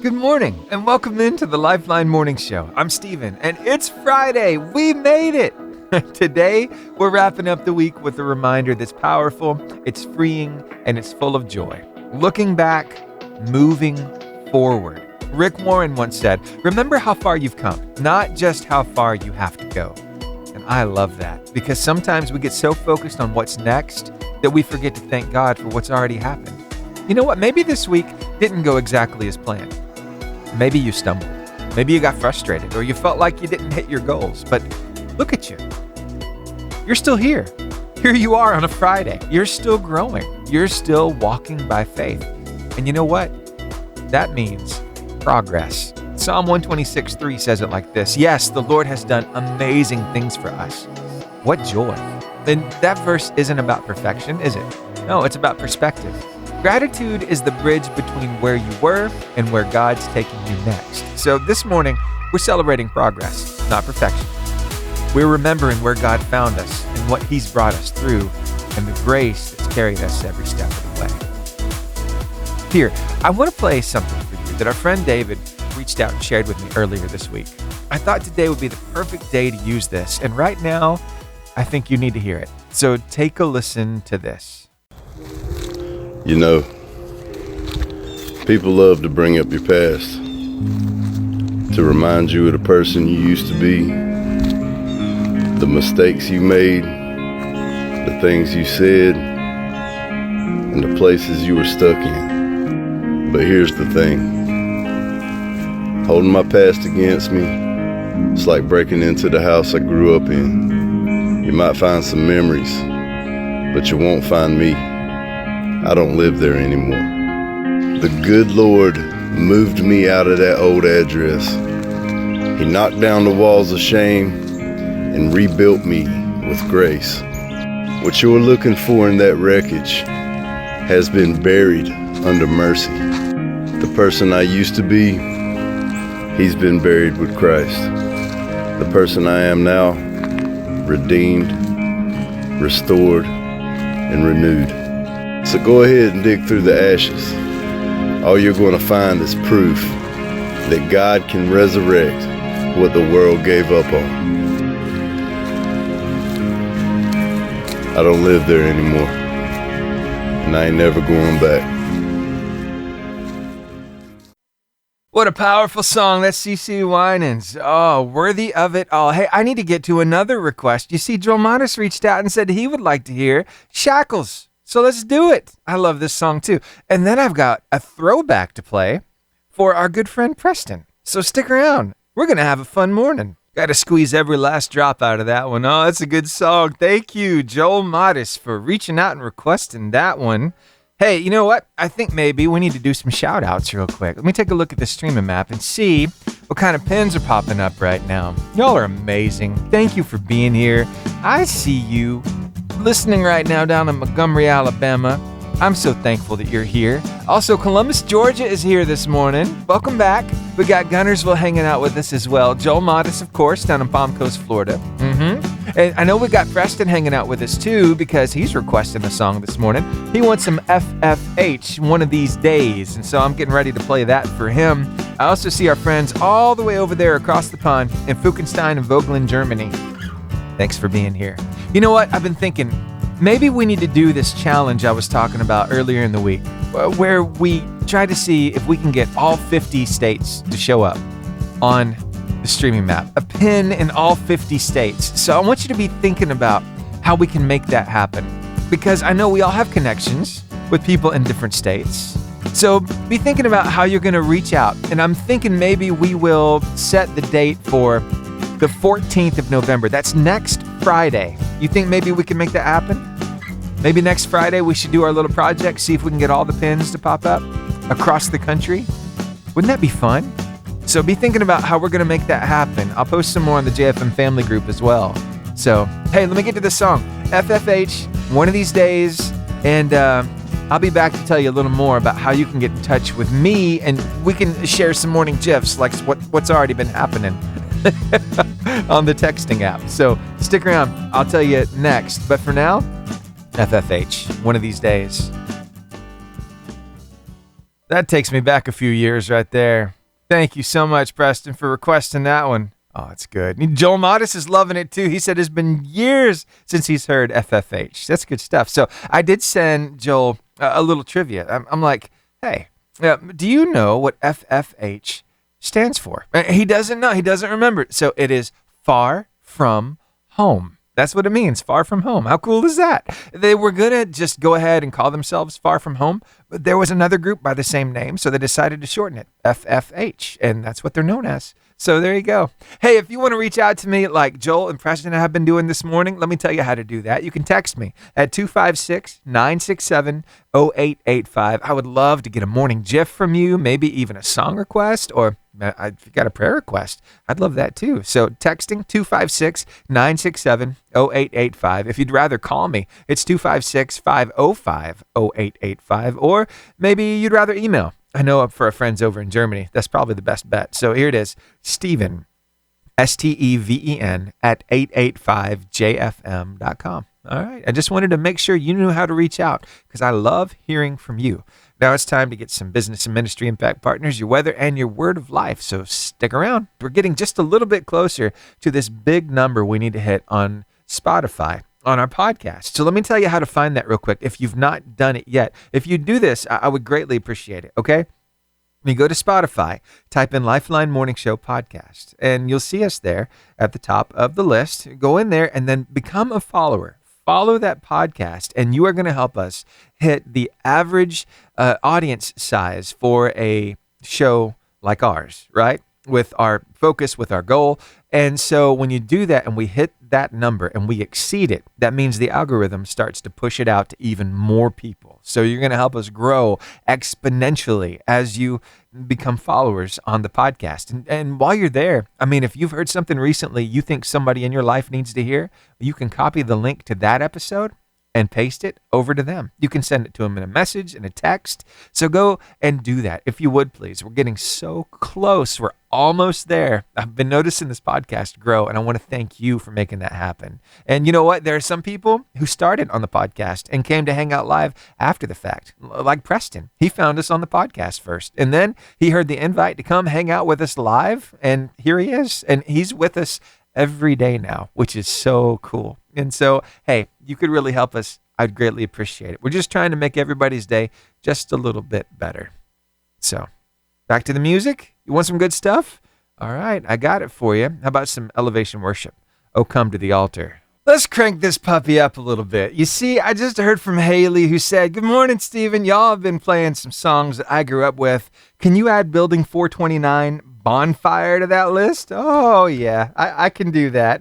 Good morning, and welcome into the Lifeline Morning Show. I'm Steven, and it's Friday. We made it. Today, we're wrapping up the week with a reminder that's powerful, it's freeing, and it's full of joy. Looking back, moving forward. Rick Warren once said, remember how far you've come, not just how far you have to go. And I love that, because sometimes we get so focused on what's next that we forget to thank God for what's already happened. You know what? Maybe this week didn't go exactly as planned. Maybe you stumbled. Maybe you got frustrated, or you felt like you didn't hit your goals. But look at you. You're still here. Here you are on a Friday. You're still growing. You're still walking by faith. And you know what? That means progress. Psalm 126:3 says it like this. Yes, the Lord has done amazing things for us. What joy. And that verse isn't about perfection, is it? No, it's about perspective. Gratitude is the bridge between where you were and where God's taking you next. So this morning, we're celebrating progress, not perfection. We're remembering where God found us and what He's brought us through and the grace that's carried us every step of the way. Here, I want to play something for you that our friend David reached out and shared with me earlier this week. I thought today would be the perfect day to use this, and right now, I think you need to hear it. So take a listen to this. You know, people love to bring up your past, to remind you of the person you used to be, the mistakes you made, the things you said, and the places you were stuck in. But here's the thing, holding my past against me, it's like breaking into the house I grew up in. You might find some memories, but you won't find me. I don't live there anymore. The good Lord moved me out of that old address. He knocked down the walls of shame and rebuilt me with grace. What you're looking for in that wreckage has been buried under mercy. The person I used to be, He's been buried with Christ. The person I am now, redeemed, restored, and renewed. So go ahead and dig through the ashes. All you're going to find is proof that God can resurrect what the world gave up on. I don't live there anymore, and I ain't never going back. What a powerful song. That's CeCe Winans. Oh, worthy of it all. Hey, I need to get to another request. You see, Joel Modis reached out and said he would like to hear Shackles. So let's do it. I love this song too. And then I've got a throwback to play for our good friend Preston. So stick around. We're going to have a fun morning. Got to squeeze every last drop out of that one. Oh, that's a good song. Thank you, Joel Modis, for reaching out and requesting that one. Hey, you know what? I think maybe we need to do some shout outs real quick. Let me take a look at the streaming map and see what kind of pins are popping up right now. Y'all are amazing. Thank you for being here. I see you listening right now down in Montgomery, Alabama. I'm so thankful that you're here. Also, Columbus, Georgia is here this morning. Welcome back. We got Gunnersville hanging out with us as well. Joel Modis, of course, down in Palm Coast, Florida. And I know we got Preston hanging out with us too because he's requesting a song this morning. He wants some FFH one of these days, and so I'm getting ready to play that for him. I also see our friends all the way over there across the pond in Fuchenstein and Vogelen, Germany. Thanks for being here. You know what? I've been thinking maybe we need to do this challenge I was talking about earlier in the week where we try to see if we can get all 50 states to show up on the streaming map. A pin in all 50 states. So I want you to be thinking about how we can make that happen because I know we all have connections with people in different states. So be thinking about how you're going to reach out. And I'm thinking maybe we will set the date for the 14th of November. That's next Friday. You think maybe we can make that happen? Maybe next Friday we should do our little project, see if we can get all the pins to pop up across the country. Wouldn't that be fun? So be thinking about how we're going to make that happen. I'll post some more on the JFM family group as well. So, hey, let me get to this song. FFH, one of these days. And I'll be back to tell you a little more about how you can get in touch with me and we can share some morning GIFs like what's already been happening on the texting app. So stick around. I'll tell you next. But for now, FFH, one of these days. That takes me back a few years right there. Thank you so much, Preston, for requesting that one. Oh, it's good. Joel Modis is loving it too. He said it's been years since he's heard FFH. That's good stuff. So I did send Joel a little trivia. I'm like, hey, do you know what FFH stands for? He doesn't know. He doesn't remember it. So it is far from home. That's what it means, far from home. How cool is that? They were going to just go ahead and call themselves Far From Home, but there was another group by the same name, so they decided to shorten it, FFH, and that's what they're known as. So there you go. Hey, if you want to reach out to me like Joel and Preston have been doing this morning, let me tell you how to do that. You can text me at 256-967-0885. I would love to get a morning GIF from you, maybe even a song request, or if you got a prayer request, I'd love that too. So texting 256-967-0885. If you'd rather call me, it's 256-505-0885, or maybe you'd rather email. I know for our friends over in Germany, that's probably the best bet. So here it is, Steven, Steven, at 885jfm.com. All right. I just wanted to make sure you knew how to reach out because I love hearing from you. Now it's time to get some business and ministry impact partners, your weather, and your word of life. So stick around. We're getting just a little bit closer to this big number we need to hit on Spotify on our podcast. So let me tell you how to find that real quick if you've not done it yet. If you do this, I would greatly appreciate it, okay? When you go to Spotify, type in Lifeline Morning Show Podcast, and you'll see us there at the top of the list. Go in there and then become a follower. Follow that podcast, and you are going to help us hit the average audience size for a show like ours, right? With our focus, with our goal. And so when you do that and we hit that number and we exceed it, that means the algorithm starts to push it out to even more people. So you're going to help us grow exponentially as you become followers on the podcast. And while you're there, I mean, if you've heard something recently you think somebody in your life needs to hear, you can copy the link to that episode and paste it over to them. You can send it to them in a message, in a text. So go and do that, if you would, please. We're getting so close. We're almost there. I've been noticing this podcast grow, and I want to thank you for making that happen. And you know what? There are some people who started on the podcast and came to hang out live after the fact, like Preston. He found us on the podcast first, and then he heard the invite to come hang out with us live, and here he is, and he's with us every day now, which is so cool. And so, hey, you could really help us. I'd greatly appreciate it. We're just trying to make everybody's day just a little bit better. So, back to the music. You want some good stuff? All right, I got it for you. How about some elevation worship? Oh, come to the altar. Let's crank this puppy up a little bit. You see, I just heard from Haley who said, "Good morning, Stephen. Y'all have been playing some songs that I grew up with. Can you add Building 429 Bonfire to that list?" Oh, yeah, I can do that.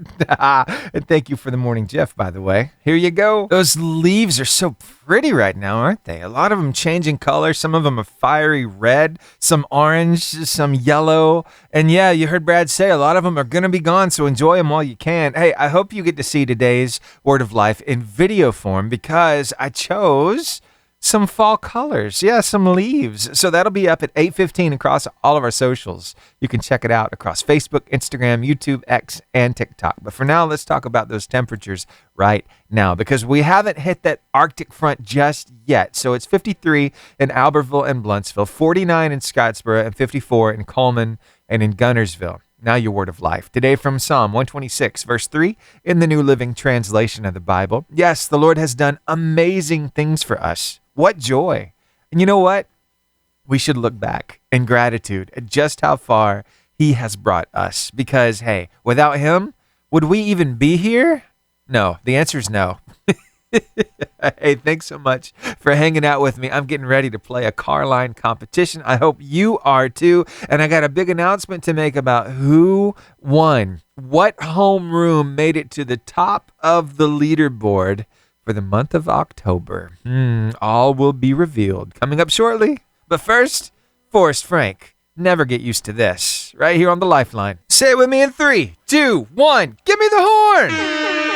And thank you for the morning GIF, by the way. Here you go. Those leaves are so pretty right now, aren't they? A lot of them changing color. Some of them are fiery red, some orange, some yellow. And yeah, you heard Brad say a lot of them are going to be gone, so enjoy them while you can. Hey, I hope you get to see today's Word of Life in video form because I chose some fall colors. Yeah, some leaves. So that'll be up at 8:15 across all of our socials. You can check it out across Facebook, Instagram, YouTube, X, and TikTok. But for now, let's talk about those temperatures right now because we haven't hit that Arctic front just yet. So it's 53 in Albertville and Bluntsville, 49 in Scottsboro, and 54 in Coleman and in Gunnersville. Now your word of life. Today from Psalm 126, verse 3, in the New Living Translation of the Bible. Yes, the Lord has done amazing things for us. What joy. And you know what? We should look back in gratitude at just how far he has brought us. Because, hey, without him, would we even be here? No, the answer is no. Hey, thanks so much for hanging out with me. I'm getting ready to play a Carline Competition. I hope you are too. And I got a big announcement to make about who won. What homeroom made it to the top of the leaderboard for the month of October. All will be revealed coming up shortly. But first, Forrest Frank. Never get used to this. Right here on the Lifeline. Say it with me in 3, 2, 1. Give me the horn.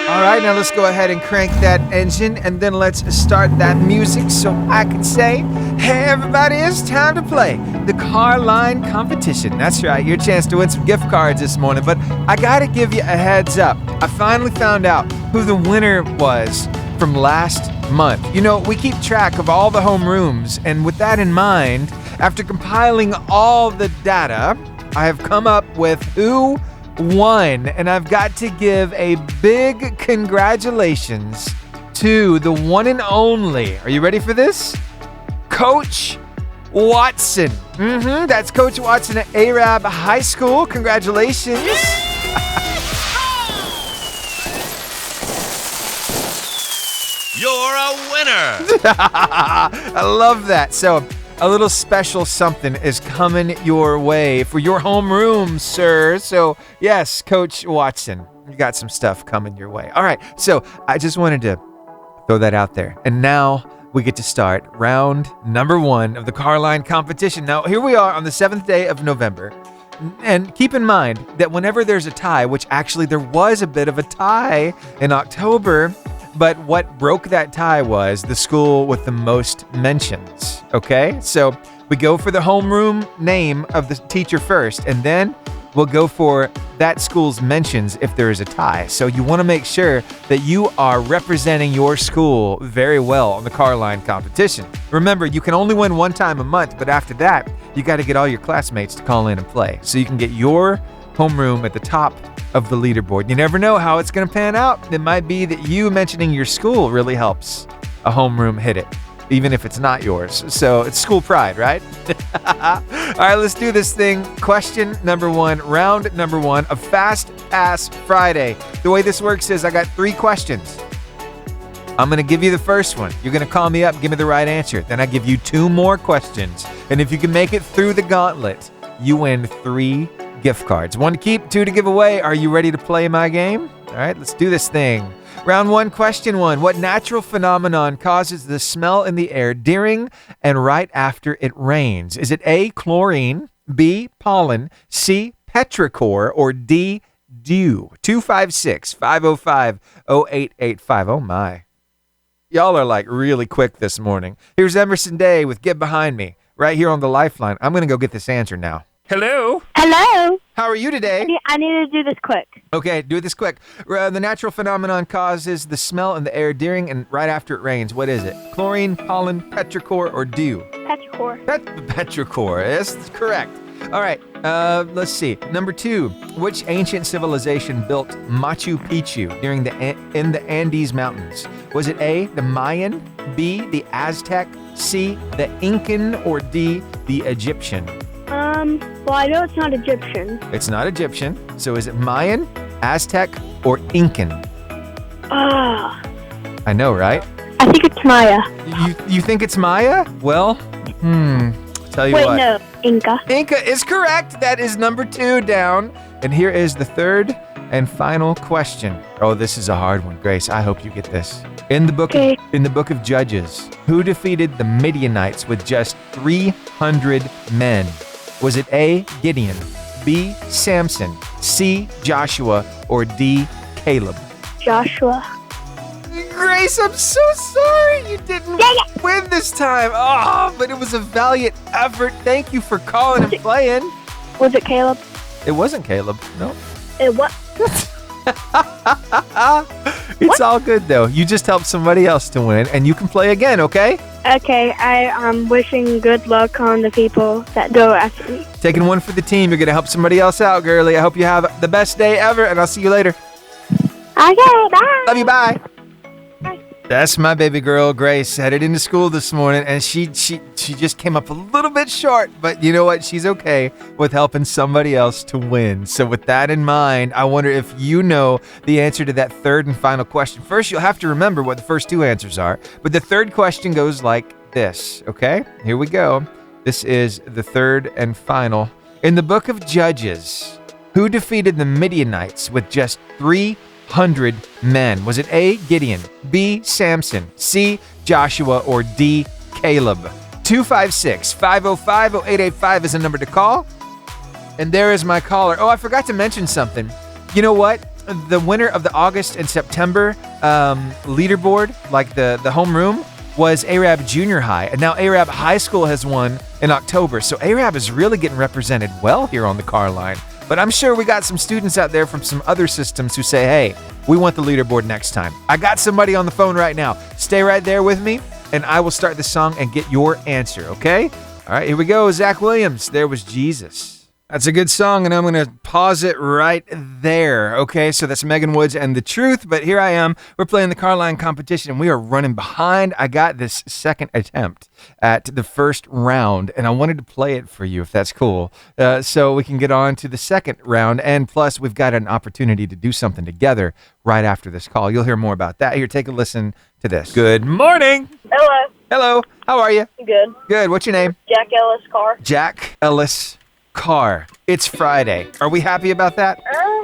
All right, now let's go ahead and crank that engine and then let's start that music so I can say, hey, everybody, it's time to play the Carline Competition. That's right, your chance to win some gift cards this morning. But I got to give you a heads up. I finally found out who the winner was from last month. You know, we keep track of all the homerooms, and with that in mind, After compiling all the data, I have come up with who won, and I've got to give a big congratulations to the one and only. Are you ready for this? Coach Watson. That's Coach Watson at Arab High School. Congratulations. You're a winner. I love that. So a little special something is coming your way for your homeroom, sir. So yes, Coach Watson, you got some stuff coming your way. All right. So I just wanted to throw that out there. And now we get to start round number 1 of the Carline Competition. Now, here we are on the 7th day of November. And keep in mind that whenever there's a tie, which actually there was a bit of a tie in October, but what broke that tie was the school with the most mentions, okay? So we go for the homeroom name of the teacher first, and then we'll go for that school's mentions if there is a tie. So you want to make sure that you are representing your school very well on the Carline Competition. Remember, you can only win one time a month, but after that, you got to get all your classmates to call in and play so you can get your homeroom at the top of the leaderboard. You never know how it's going to pan out. It might be that you mentioning your school really helps a homeroom hit it, even if it's not yours. So it's school pride, right? All right, let's do this thing. Question number 1, round number 1 of Fast Pass Friday. The way this works is I got 3 questions. I'm going to give you the first one. You're going to call me up, give me the right answer. Then I give you 2 more questions. And if you can make it through the gauntlet, you win 3 gift cards. 1 to keep, 2 to give away. Are you ready to play my game? All right, let's do this thing. Round 1, question 1. What natural phenomenon causes the smell in the air during and right after it rains? Is it A, chlorine, B, pollen, C, petrichor, or D, dew? 256-505-0885. Oh my. Y'all are like really quick this morning. Here's Emerson Day with Get Behind Me right here on the Lifeline. I'm going to go get this answer now. Hello? Hello. How are you today? I need to do this quick. Okay, do this quick. The natural phenomenon causes the smell in the air during and right after it rains. What is it? Chlorine, pollen, petrichor, or dew? Petrichor. Petrichor. That's correct. All right, let's see. Number 2. Which ancient civilization built Machu Picchu in the Andes Mountains? Was it A, the Mayan, B, the Aztec, C, the Incan, or D, the Egyptian? Well, I know it's not Egyptian. It's not Egyptian. So is it Mayan, Aztec, or Incan? I know, right? I think it's Maya. You think it's Maya? Well, tell you what. Wait, no, Inca. Inca is correct. That is number 2 down. And here is the third and final question. Oh, this is a hard one, Grace. I hope you get this. In the book of Judges, who defeated the Midianites with just 300 men? Was it A, Gideon, B, Samson, C, Joshua, or D, Caleb? Joshua. Grace, I'm so sorry you didn't win this time. Oh, but it was a valiant effort. Thank you for calling and playing. Was it Caleb? It wasn't Caleb, no. It what? It's all good, though. You just helped somebody else to win, and you can play again, okay? Okay, I'm wishing good luck on the people that go after me. Taking one for the team. You're going to help somebody else out, girlie. I hope you have the best day ever, and I'll see you later. Okay, bye. Love you, bye. That's my baby girl, Grace, headed into school this morning, and she just came up a little bit short, but you know what? She's okay with helping somebody else to win. So with that in mind, I wonder if you know the answer to that third and final question. First, you'll have to remember what the first 2 answers are, but the third question goes like this, okay? Here we go. This is the third and final. In the book of Judges, who defeated the Midianites with just 300 men? Was it A, Gideon, B, Samson, C, Joshua, or D, Caleb? 256-505-0885 is the number to call. And there is my caller. Oh, I forgot to mention something. You know what? The winner of the August and September leaderboard, like the homeroom, was Arab Junior High. And now Arab High School has won in October. So Arab is really getting represented well here on the Carline. But I'm sure we got some students out there from some other systems who say, hey, we want the leaderboard next time. I got somebody on the phone right now. Stay right there with me, and I will start the song and get your answer, okay? All right, here we go. Zach Williams, There Was Jesus. That's a good song, and I'm going to pause it right there. Okay, so that's Megan Woods and The Truth, but here I am. We're playing the Carline Competition, and we are running behind. I got this second attempt at the first round, and I wanted to play it for you, if that's cool, so we can get on to the second round, and plus we've got an opportunity to do something together right after this call. You'll hear more about that. Here, take a listen to this. Good morning. Hello. Hello. How are you? Good. Good. What's your name? Jack Ellis Carr. Jack Ellis Carr. It's Friday. Are we happy about that?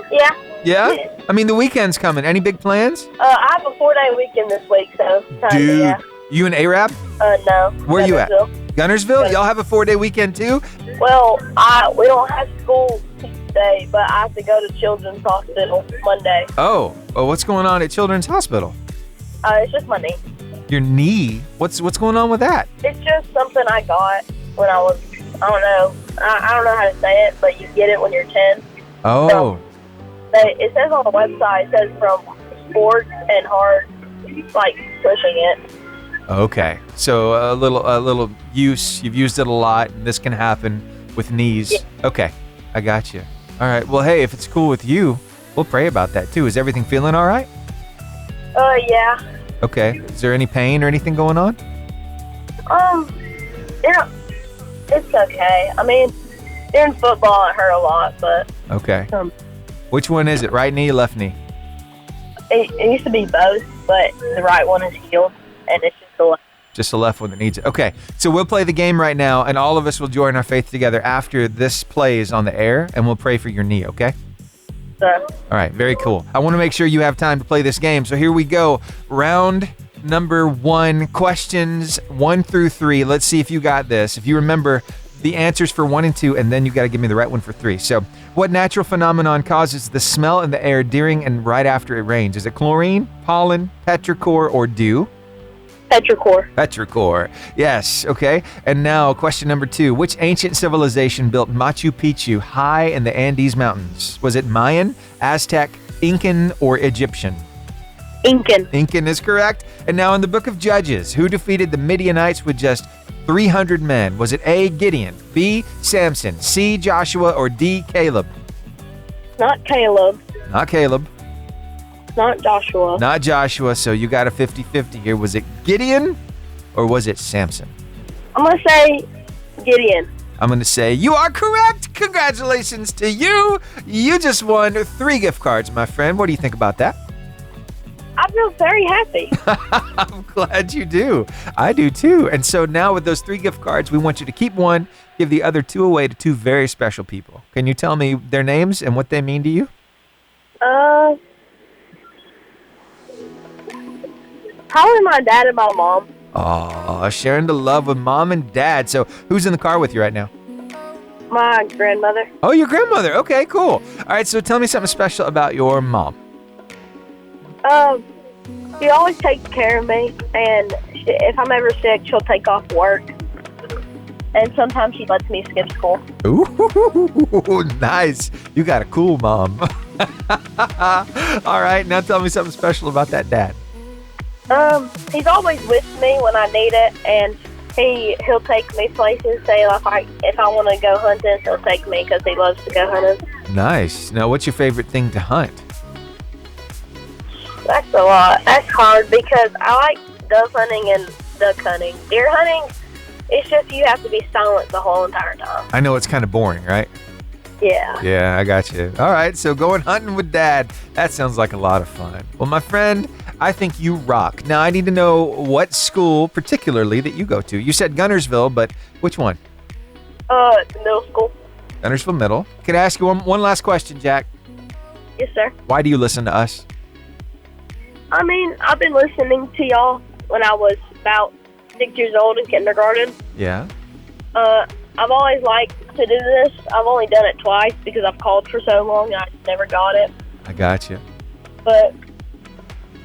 Yeah. Yeah? I mean, the weekend's coming. Any big plans? I have a 4-day weekend this week, so Dude, yeah. you and Arab? No. Where you at? Gunnersville. Gunnersville? Y'all have a 4-day weekend too? Well, we don't have school today, but I have to go to Children's Hospital Monday. Oh, well, what's going on at Children's Hospital? It's just my knee. Your knee? What's going on with that? It's just something I got when I was, I don't know. I don't know how to say it, but you get it when you're 10. Oh. So, it says on the website, it says from sports and hard, like, pushing it. Okay. So a little use. You've used it a lot, and this can happen with knees. Yeah. Okay. I got you. All right. Well, hey, if it's cool with you, we'll pray about that too. Is everything feeling all right? Yeah. Okay. Is there any pain or anything going on? Yeah, it's okay. I mean, during football, it hurt a lot, but Okay. Which one is it? Right knee or left knee? it used to be both, but the right one is healed, and it's just the left. Just the left one that needs it. Okay. So we'll play the game right now, and all of us will join our faith together after this plays on the air, and we'll pray for your knee, okay? So, All right. Very cool. I want to make sure you have time to play this game. So here we go. Round number 1, questions 1 through 3. Let's see if you got this. If you remember the answers for 1 and 2, and then you got to give me the right one for 3. So what natural phenomenon causes the smell in the air during and right after it rains? Is it chlorine, pollen, petrichor, or dew? petrichor. Petrichor. Yes. Okay. And now question number 2. Which ancient civilization built Machu Picchu high in the Andes Mountains? Was it Mayan, Aztec, Incan, or Egyptian? Incan. Incan is correct. And now in the book of Judges, who defeated the Midianites with just 300 men? Was it A, Gideon, B, Samson, C, Joshua, or D, Caleb? Not Caleb. Not Caleb. Not Joshua. Not Joshua, so you got a 50-50 here. Was it Gideon or was it Samson? I'm going to say Gideon. I'm going to say you are correct. Congratulations to you. You just won 3 gift cards, my friend. What do you think about that? I feel very happy. I'm glad you do. I do too. And so now with those 3 gift cards, we want you to keep one, give the other 2 away to 2 very special people. Can you tell me their names and what they mean to you? Probably my dad and my mom. Oh, sharing the love with mom and dad. So who's in the car with you right now? My grandmother. Oh, your grandmother. Okay, cool. All right, so tell me something special about your mom. She always takes care of me, and if I'm ever sick, she'll take off work. And sometimes she lets me skip school. Ooh, nice. You got a cool mom. All right, now tell me something special about that dad. He's always with me when I need it, and he'll take me places. Say if I want to go hunting, he'll take me because he loves to go hunting. Nice. Now, what's your favorite thing to hunt? That's a lot. That's hard because I like dove hunting and duck hunting. Deer hunting, it's just you have to be silent the whole entire time. I know it's kind of boring, right? Yeah. Yeah, I got you. All right, so going hunting with Dad. That sounds like a lot of fun. Well, my friend, I think you rock. Now, I need to know what school particularly that you go to. You said Gunnersville, but which one? It's middle school. Gunnersville Middle. Can I ask you one last question, Jack? Yes, sir. Why do you listen to us? I mean, I've been listening to y'all when I was about 6 years old in kindergarten. Yeah. I've always liked to do this. I've only done it twice because I've called for so long and I just never got it. I got you. But,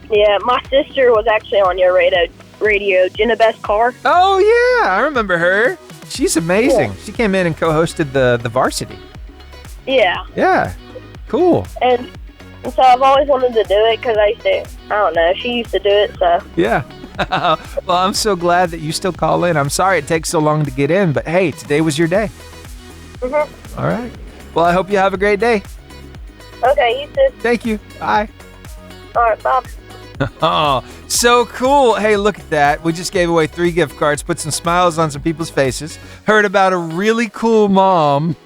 yeah, my sister was actually on your radio, Jenna Best Carr. Oh, yeah, I remember her. She's amazing. Yeah. She came in and co-hosted the Varsity. Yeah. Yeah, cool. And so I've always wanted to do it because I don't know. She used to do it, so. Yeah. Well, I'm so glad that you still call in. I'm sorry it takes so long to get in, but hey, today was your day. Mm-hmm. All right. Well, I hope you have a great day. Okay, you too. Thank you. Bye. All right, bye. Oh, so cool. Hey, look at that. We just gave away 3 gift cards, put some smiles on some people's faces, heard about a really cool mom,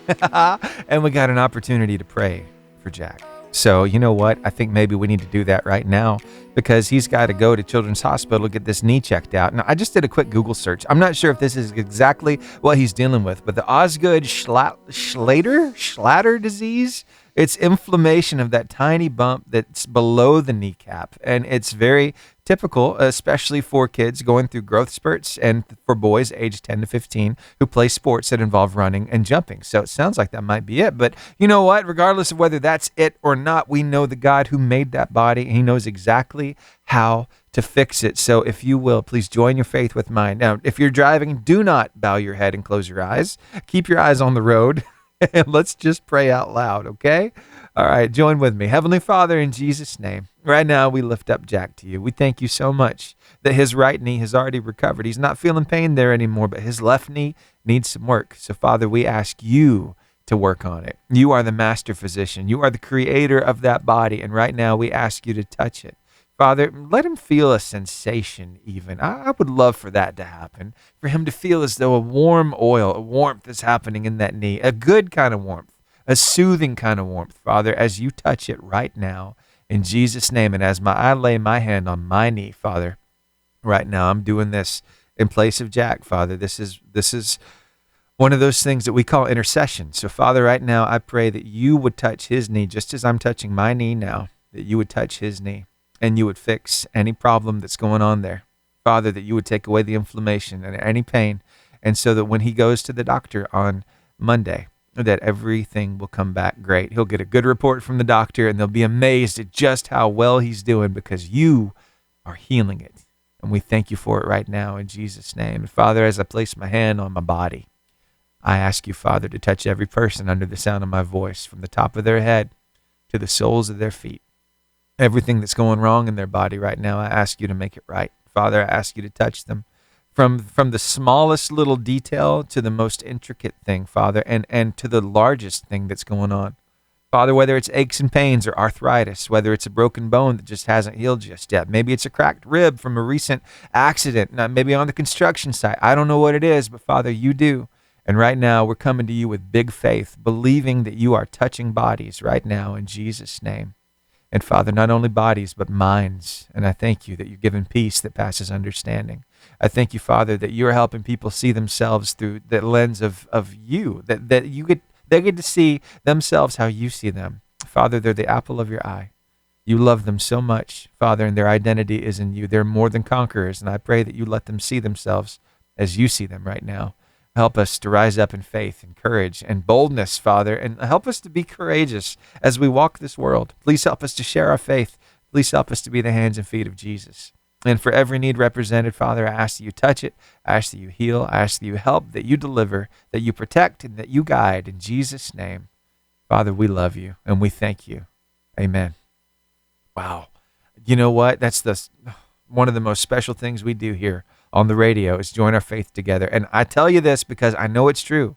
and we got an opportunity to pray for Jack. So you know what? I think maybe we need to do that right now because he's got to go to Children's Hospital to get this knee checked out. Now, I just did a quick Google search. I'm not sure if this is exactly what he's dealing with, but the Osgood Schlatter disease, it's inflammation of that tiny bump that's below the kneecap. And it's very typical, especially for kids going through growth spurts and for boys aged 10 to 15 who play sports that involve running and jumping. So it sounds like that might be it. But you know what? Regardless of whether that's it or not, we know the God who made that body. And he knows exactly how to fix it. So if you will, please join your faith with mine. Now, if you're driving, do not bow your head and close your eyes. Keep your eyes on the road. And let's just pray out loud, okay? All right, join with me. Heavenly Father, in Jesus' name, right now we lift up Jack to you. We thank you so much that his right knee has already recovered. He's not feeling pain there anymore, but his left knee needs some work. So, Father, we ask you to work on it. You are the master physician. You are the creator of that body, and right now we ask you to touch it. Father, let him feel a sensation even. I would love for that to happen, for him to feel as though a warm oil, a warmth is happening in that knee, a good kind of warmth, a soothing kind of warmth, Father, as you touch it right now in Jesus' name. And as I lay my hand on my knee, Father, right now I'm doing this in place of Jack, Father. This is one of those things that we call intercession. So, Father, right now I pray that you would touch his knee just as I'm touching my knee now, that you would touch his knee. And you would fix any problem that's going on there. Father, that you would take away the inflammation and any pain. And so that when he goes to the doctor on Monday, that everything will come back great. He'll get a good report from the doctor and they'll be amazed at just how well he's doing because you are healing it. And we thank you for it right now in Jesus' name. And Father, as I place my hand on my body, I ask you, Father, to touch every person under the sound of my voice from the top of their head to the soles of their feet. Everything that's going wrong in their body right now, I ask you to make it right. Father, I ask you to touch them from the smallest little detail to the most intricate thing, Father, and to the largest thing that's going on. Father, whether it's aches and pains or arthritis, whether it's a broken bone that just hasn't healed just yet, maybe it's a cracked rib from a recent accident, maybe on the construction site. I don't know what it is, but Father, you do. And right now, we're coming to you with big faith, believing that you are touching bodies right now in Jesus' name. And Father, not only bodies, but minds. And I thank you that you've given peace that passes understanding. I thank you, Father, that you're helping people see themselves through the lens of you, that they get to see themselves how you see them. Father, they're the apple of your eye. You love them so much, Father, and their identity is in you. They're more than conquerors, and I pray that you let them see themselves as you see them right now. Help us to rise up in faith and courage and boldness, Father, and help us to be courageous as we walk this world. Please help us to share our faith. Please help us to be the hands and feet of Jesus. And for every need represented, Father, I ask that you touch it. I ask that you heal. I ask that you help, that you deliver, that you protect, and that you guide. In Jesus' name, Father, we love you and we thank you. Amen. Wow. You know what? That's one of the most special things we do here on the radio is join our faith together. And I tell you this because I know it's true.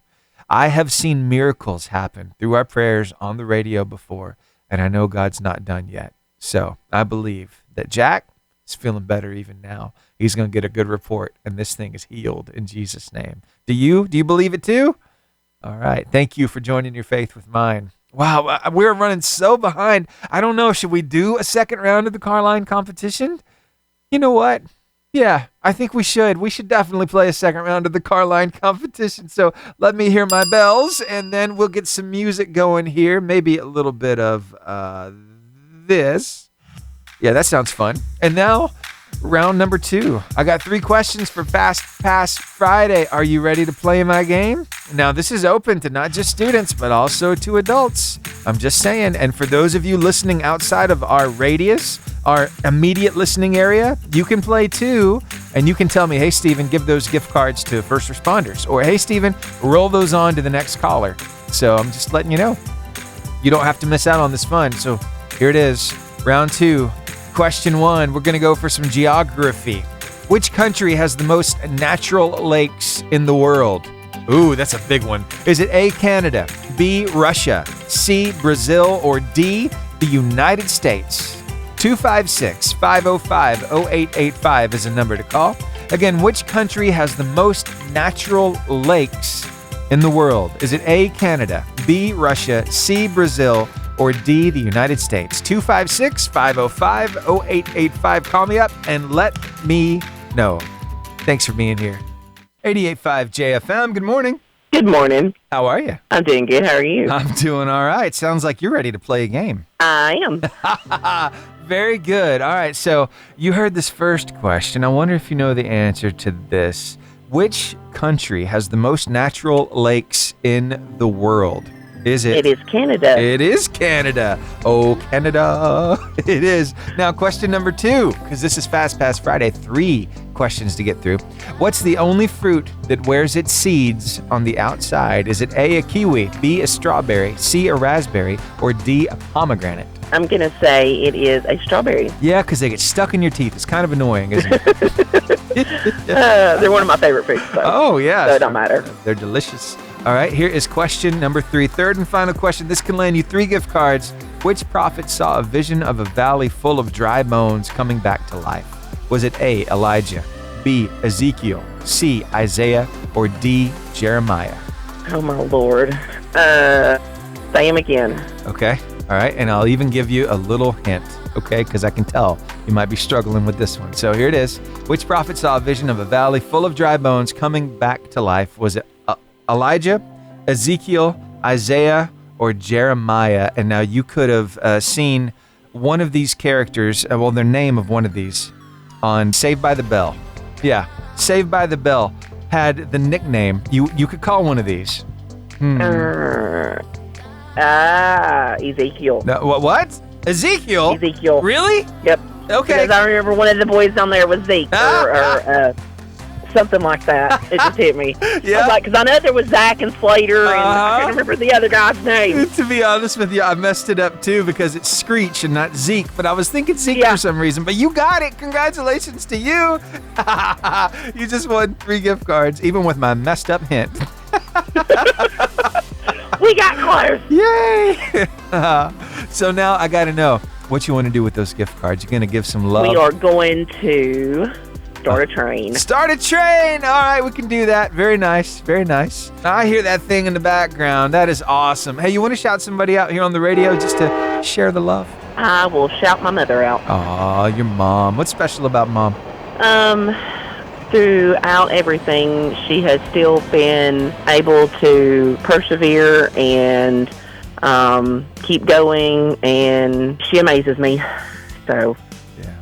I have seen miracles happen through our prayers on the radio before, and I know God's not done yet. So I believe that Jack is feeling better even now. He's going to get a good report, and this thing is healed in Jesus' name. Do you believe it too? All right. Thank you for joining your faith with mine. Wow, we're running so behind. I don't know. Should we do a second round of the Carline Competition? You know what? Yeah, I think we should. We should definitely play a second round of the Carline Competition. So let me hear my bells, and then we'll get some music going here. Maybe a little bit of this. Yeah, that sounds fun. And now, round number 2. I got 3 questions for Fast Pass Friday. Are you ready to play my game? Now, this is open to not just students, but also to adults. I'm just saying. And for those of you listening outside of our radius, our immediate listening area, you can play too. And you can tell me, hey, Steven, give those gift cards to first responders. Or, hey, Steven, roll those on to the next caller. So I'm just letting you know. You don't have to miss out on this fun. So here it is. Round 2. question 1. We're going to go for some geography. Which country has the most natural lakes in the world? Ooh, that's a big one. Is it A, Canada, B, Russia, C, Brazil, or D, the United States? 256-505-0885 is a number to call. Again, which country has the most natural lakes in the world? Is it A, Canada, B, Russia, C, Brazil, or D, the United States? 256-505-0885. Call me up and let me know. Thanks for being here. 88.5 JFM, good morning. Good morning. How are you? I'm doing good. How are you? I'm doing all right. Sounds like you're ready to play a game. I am. Very good. All right, so you heard this first question. I wonder if you know the answer to this. Which country has the most natural lakes in the world? Is it? It is Canada. It is Canada. Oh, Canada. It is. Now, question number 2, because this is Fast Pass Friday. 3 questions to get through. What's the only fruit that wears its seeds on the outside? Is it A, a kiwi, B, a strawberry, C, a raspberry, or D, a pomegranate? I'm going to say it is a strawberry. Yeah, because they get stuck in your teeth. It's kind of annoying, isn't it? They're one of my favorite fruits. Oh, yeah. So it don't matter. They're delicious. All right, here is question number 3. Third and final question. This can land you 3 gift cards. Which prophet saw a vision of a valley full of dry bones coming back to life? Was it A, Elijah, B, Ezekiel, C, Isaiah, or D, Jeremiah? Oh, my Lord. Say him again. Okay. All right, and I'll even give you a little hint, okay, because I can tell you might be struggling with this one. So here it is. Which prophet saw a vision of a valley full of dry bones coming back to life? Was it Elijah, Ezekiel, Isaiah, or Jeremiah? And now you could have seen one of these characters, their name of one of these, on Saved by the Bell. Yeah, Saved by the Bell had the nickname. You could call one of these. Ezekiel. No, what? Ezekiel? Ezekiel. Really? Yep. Okay. Because I remember one of the boys down there was Zeke or something like that. It just hit me. Yeah. I was like, because I know there was Zach and Slater, and I can't remember the other guy's name. To be honest with you, I messed it up too because it's Screech and not Zeke, but I was thinking Zeke for some reason. But you got it. Congratulations to you. You just won 3 gift cards, even with my messed up hint. We got close. Yay! So now I got to know what you want to do with those gift cards. You're going to give some love. We are going to start a train. Start a train! All right, we can do that. Very nice. Very nice. I hear that thing in the background. That is awesome. Hey, you want to shout somebody out here on the radio just to share the love? I will shout my mother out. Aw, your mom. What's special about mom? Throughout everything, she has still been able to persevere and keep going, and she amazes me. So, yeah,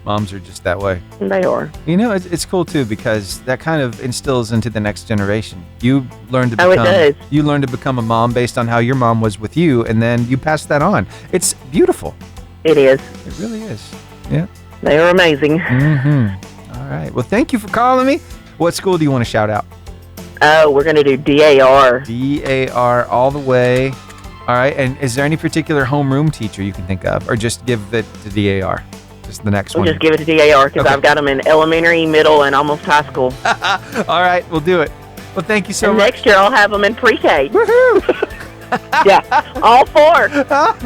moms are just that way. They are. You know, it's cool too because that kind of instills into the next generation. You learn to become. Oh, it does. You learn to become a mom based on how your mom was with you, and then you pass that on. It's beautiful. It is. It really is. Yeah. They are amazing. Mm-hmm. All right. Well, thank you for calling me. What school do you want to shout out? Oh, we're going to do DAR. DAR all the way. All right. And is there any particular homeroom teacher you can think of? Or just give it to DAR? Just the next one? We'll just give it to DAR because I've got them in elementary, middle, and almost high school. All right. We'll do it. Well, thank you so much. Next year, I'll have them in pre-K. Woohoo! Yeah. All 4.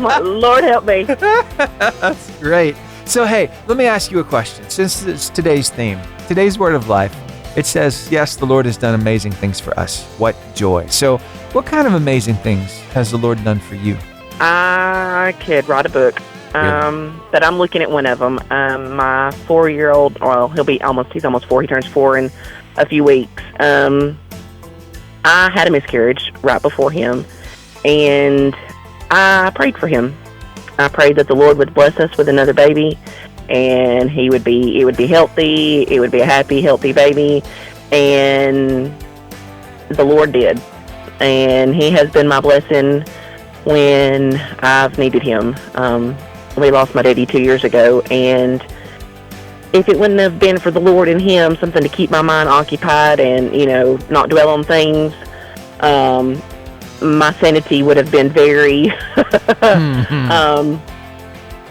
My Lord help me. That's great. So, hey, let me ask you a question. Since it's today's theme, today's word of life, it says, yes, the Lord has done amazing things for us. What joy. So, what kind of amazing things has the Lord done for you? I could write a book, Really? but I'm looking at one of them. My 4-year-old, well, he's almost 4. He turns 4 in a few weeks. I had a miscarriage right before him, and I prayed for him. I prayed that the Lord would bless us with another baby, and it would be healthy. It would be a happy, healthy baby, and the Lord did. And He has been my blessing when I've needed Him. We lost my daddy 2 years ago, and if it wouldn't have been for the Lord and Him, something to keep my mind occupied and, not dwell on things, my sanity would have been very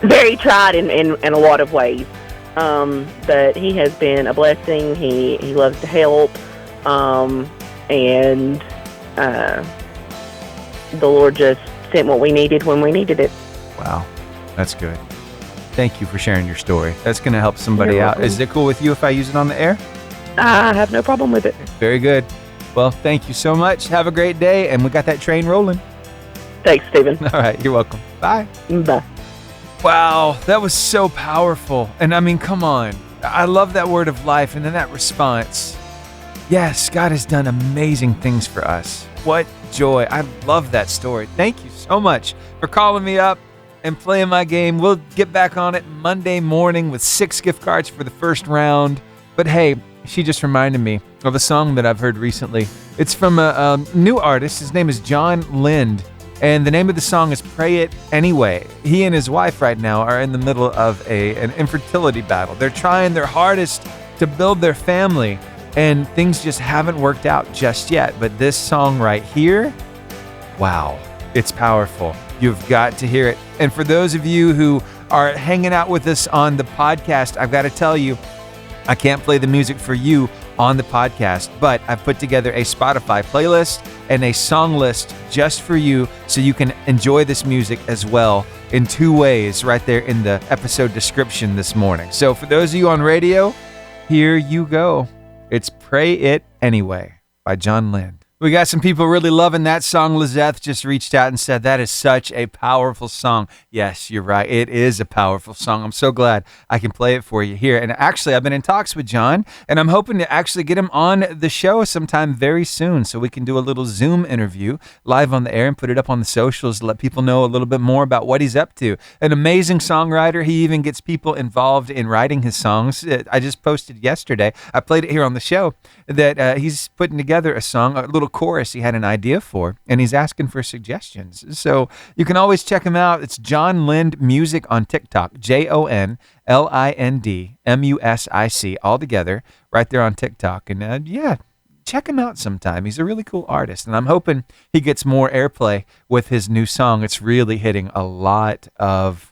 very tried in a lot of ways. But he has been a blessing. He loves to help. And the Lord just sent what we needed when we needed it. Wow, that's good. Thank you for sharing your story. That's going to help somebody You're out. welcome. Is it cool with you if I use it on the air? I have no problem with it. Very good. Well, thank you so much. Have a great day, and we got that train rolling. Thanks, Stephen. All right, you're welcome. Bye. Bye. Wow, that was so powerful. And I mean, come on. I love that word of life and then that response. Yes, God has done amazing things for us. What joy. I love that story. Thank you so much for calling me up and playing my game. We'll get back on it Monday morning with 6 gift cards for the first round. But hey, she just reminded me of a song that I've heard recently. It's from a new artist. His name is John Lind. And the name of the song is Pray It Anyway. He and his wife right now are in the middle of an infertility battle. They're trying their hardest to build their family, and things just haven't worked out just yet. But this song right here, wow, it's powerful. You've got to hear it. And for those of you who are hanging out with us on the podcast, I've got to tell you, I can't play the music for you on the podcast, but I've put together a Spotify playlist and a song list just for you so you can enjoy this music as well in 2 ways right there in the episode description this morning. So for those of you on radio, here you go. It's Pray It Anyway by John Lind. We got some people really loving that song. Lizeth just reached out and said, that is such a powerful song. Yes, you're right. It is a powerful song. I'm so glad I can play it for you here. And actually, I've been in talks with John, and I'm hoping to actually get him on the show sometime very soon so we can do a little Zoom interview live on the air and put it up on the socials to let people know a little bit more about what he's up to. An amazing songwriter. He even gets people involved in writing his songs. I just posted yesterday, I played it here on the show, that he's putting together a song, a little chorus he had an idea for, and he's asking for suggestions. So you can always check him out. It's John Lind Music on TikTok, JonLindMusic, all together, right there on TikTok. And yeah, check him out sometime. He's a really cool artist, and I'm hoping he gets more airplay with his new song. It's really hitting a lot of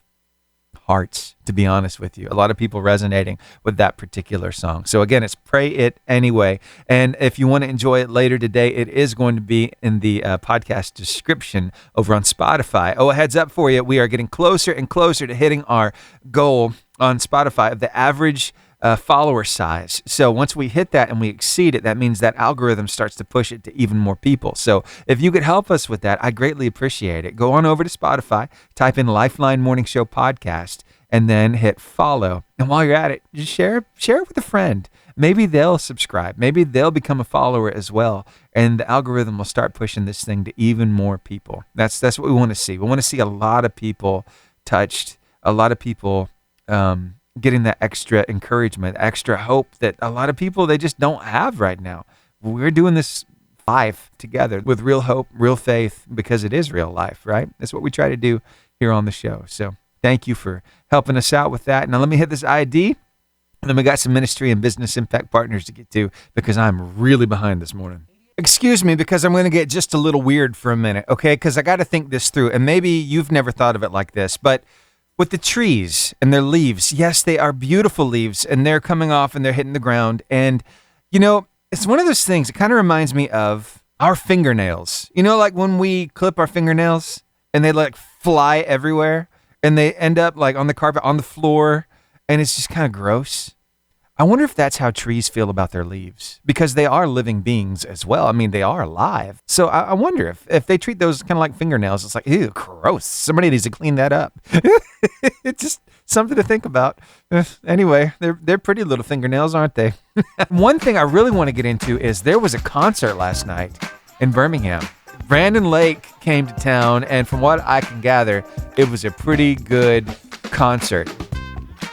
hearts, to be honest with you. A lot of people resonating with that particular song. So again, it's Pray It Anyway. And if you want to enjoy it later today, it is going to be in the podcast description over on Spotify. Oh, a heads up for you. We are getting closer and closer to hitting our goal on Spotify of the average follower size. So once we hit that and we exceed it, that means that algorithm starts to push it to even more people. So if you could help us with that, I greatly appreciate it. Go on over to Spotify, type in Lifeline Morning Show Podcast, and then hit follow. And while you're at it, just share it with a friend. Maybe they'll subscribe. Maybe they'll become a follower as well. And the algorithm will start pushing this thing to even more people. That's what we want to see. We want to see a lot of people touched, a lot of people getting that extra encouragement, extra hope that a lot of people, they just don't have right now. We're doing this life together with real hope, real faith, because it is real life, right? That's what we try to do here on the show. So thank you for helping us out with that. Now let me hit this ID, and then we got some ministry and business impact partners to get to because I'm really behind this morning. Excuse me, because I'm going to get just a little weird for a minute, okay? Because I got to think this through, and maybe you've never thought of it like this, but with the trees and their leaves, yes, they are beautiful leaves, and they're coming off and they're hitting the ground. And, you know, it's one of those things, it kind of reminds me of our fingernails. You know, like when we clip our fingernails and they like fly everywhere and they end up like on the carpet, on the floor, and it's just kind of gross. I wonder if that's how trees feel about their leaves, because they are living beings as well. I mean, they are alive. So I wonder if they treat those kind of like fingernails. It's like, ew, gross. Somebody needs to clean that up. It's just something to think about. Anyway, they're pretty little fingernails, aren't they? One thing I really want to get into is there was a concert last night in Birmingham. Brandon Lake came to town, and from what I can gather, it was a pretty good concert.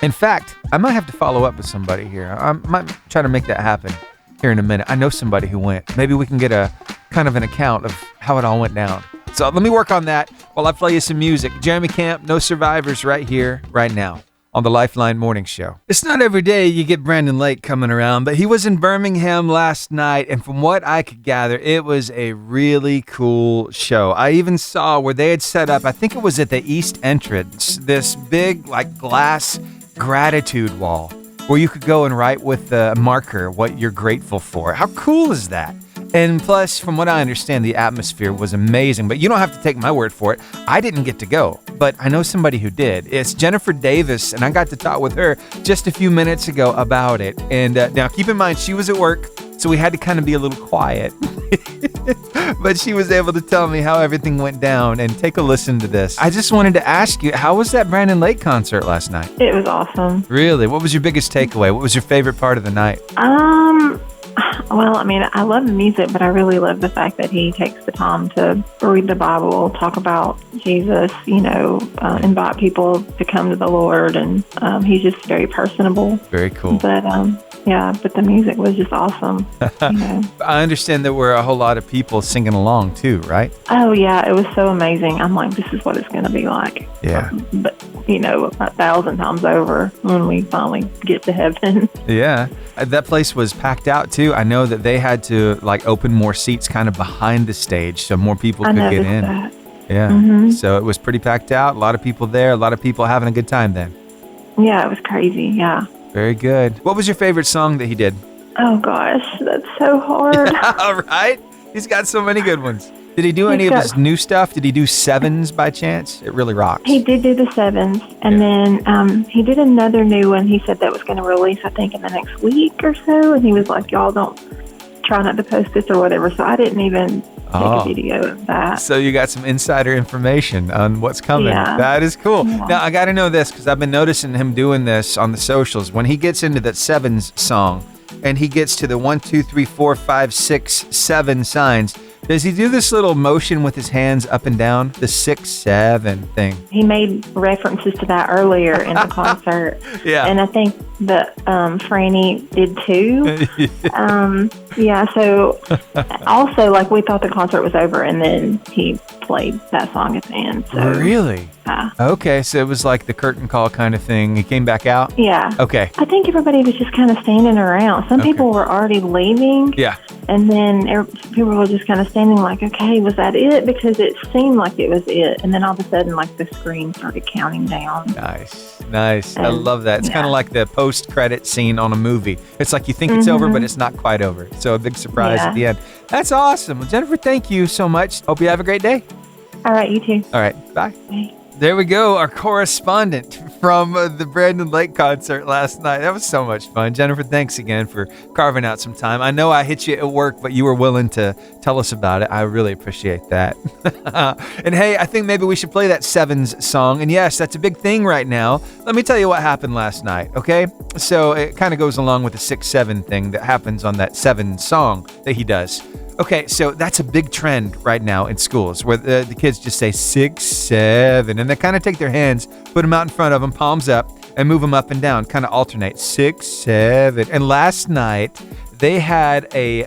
In fact, I might have to follow up with somebody here. I might try to make that happen here in a minute. I know somebody who went. Maybe we can get a kind of an account of how it all went down. So let me work on that while I play you some music. Jeremy Camp, No Survivors, right here, right now on the Lifeline Morning Show. It's not every day you get Brandon Lake coming around, but he was in Birmingham last night, and from what I could gather, it was a really cool show. I even saw where they had set up, I think it was at the East entrance, this big like glass gratitude wall where you could go and write with a marker what you're grateful for. How cool is that? And plus, from what I understand, the atmosphere was amazing. But you don't have to take my word for it. I didn't get to go, but I know somebody who did. It's Jennifer Davis, and I got to talk with her just a few minutes ago about it. And now, keep in mind, she was at work, so we had to kind of be a little quiet. But she was able to tell me how everything went down. And take a listen to this. I just wanted to ask you, how was that Brandon Lake concert last night? It was awesome. Really? What was your biggest takeaway? What was your favorite part of the night? Well, I mean, I love the music, but I really love the fact that he takes the time to read the Bible, talk about Jesus, invite people to come to the Lord, and he's just very personable. Very cool. But but the music was just awesome. I understand there were a whole lot of people singing along too, right? Oh yeah, it was so amazing. I'm like, this is what it's going to be like. Yeah. But 1,000 times over when we finally get to heaven. Yeah. That place was packed out too. I know that they had to open more seats kind of behind the stage so more people could get in. That. Yeah. Mm-hmm. So it was pretty packed out. A lot of people there. A lot of people having a good time then. Yeah, it was crazy. Yeah. Very good. What was your favorite song that he did? Oh gosh, that's so hard. All right. He's got so many good ones. Did he do any of his new stuff? Did he do Sevens by chance? It really rocks. He did do the Sevens, and then he did another new one. He said that was going to release, I think, in the next week or so, and he was like, y'all don't try not to post this or whatever, so I didn't even take a video of that. So you got some insider information on what's coming. Yeah. That is cool. Yeah. Now, I got to know this because I've been noticing him doing this on the socials. When he gets into that Sevens song and he gets to the 1, 2, 3, 4, 5, 6, 7 signs, does he do this little motion with his hands up and down? The 6, 7 thing. He made references to that earlier in the concert. Yeah. And I think that Franny did too. So also, we thought the concert was over, and then he played that song at the end. So, really? Okay, so it was like the curtain call kind of thing. He came back out? Yeah. Okay. I think everybody was just kind of standing around. Some people were already leaving. Yeah. And then people were just kind of standing like, okay, was that it? Because it seemed like it was it. And then all of a sudden, the screen started counting down. Nice. I love that. It's kind of like the post-credit scene on a movie. It's like you think it's over, but it's not quite over. So a big surprise at the end. That's awesome. Well, Jennifer, thank you so much. Hope you have a great day. All right, you too. All right, bye. Bye. There we go, our correspondent from the Brandon Lake concert last night. That was so much fun. Jennifer, thanks again for carving out some time. I know I hit you at work, but you were willing to tell us about it. I really appreciate that. And hey, I think maybe we should play that Sevens song. And yes, that's a big thing right now. Let me tell you what happened last night, okay? So it kind of goes along with the 6-7 thing that happens on that 7 song that he does. Okay, so that's a big trend right now in schools where the kids just say 6, 7, and they kind of take their hands, put them out in front of them, palms up, and move them up and down, kind of alternate 6, 7. And last night they had a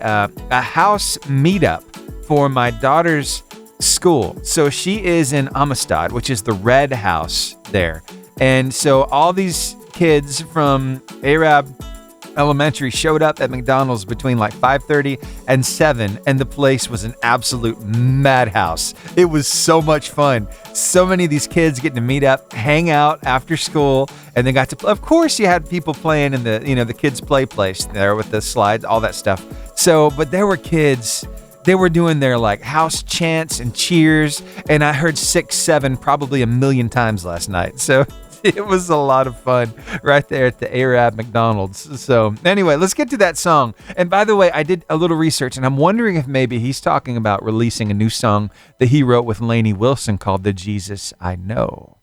house meetup for my daughter's school. So she is in Amistad, which is the red house there. And so all these kids from Arab Elementary showed up at McDonald's between 5:30 and 7, and the place was an absolute madhouse. It was so much fun. So many of these kids getting to meet up, hang out after school, and they got to, of course, you had people playing in the kids' play place there with the slides, all that stuff. So, but there were kids. They were doing their house chants and cheers, and I heard 6, 7 probably a million times last night. So it was a lot of fun right there at the Arab McDonald's. So anyway, let's get to that song. And by the way, I did a little research, and I'm wondering if maybe he's talking about releasing a new song that he wrote with Lainey Wilson called The Jesus I Know.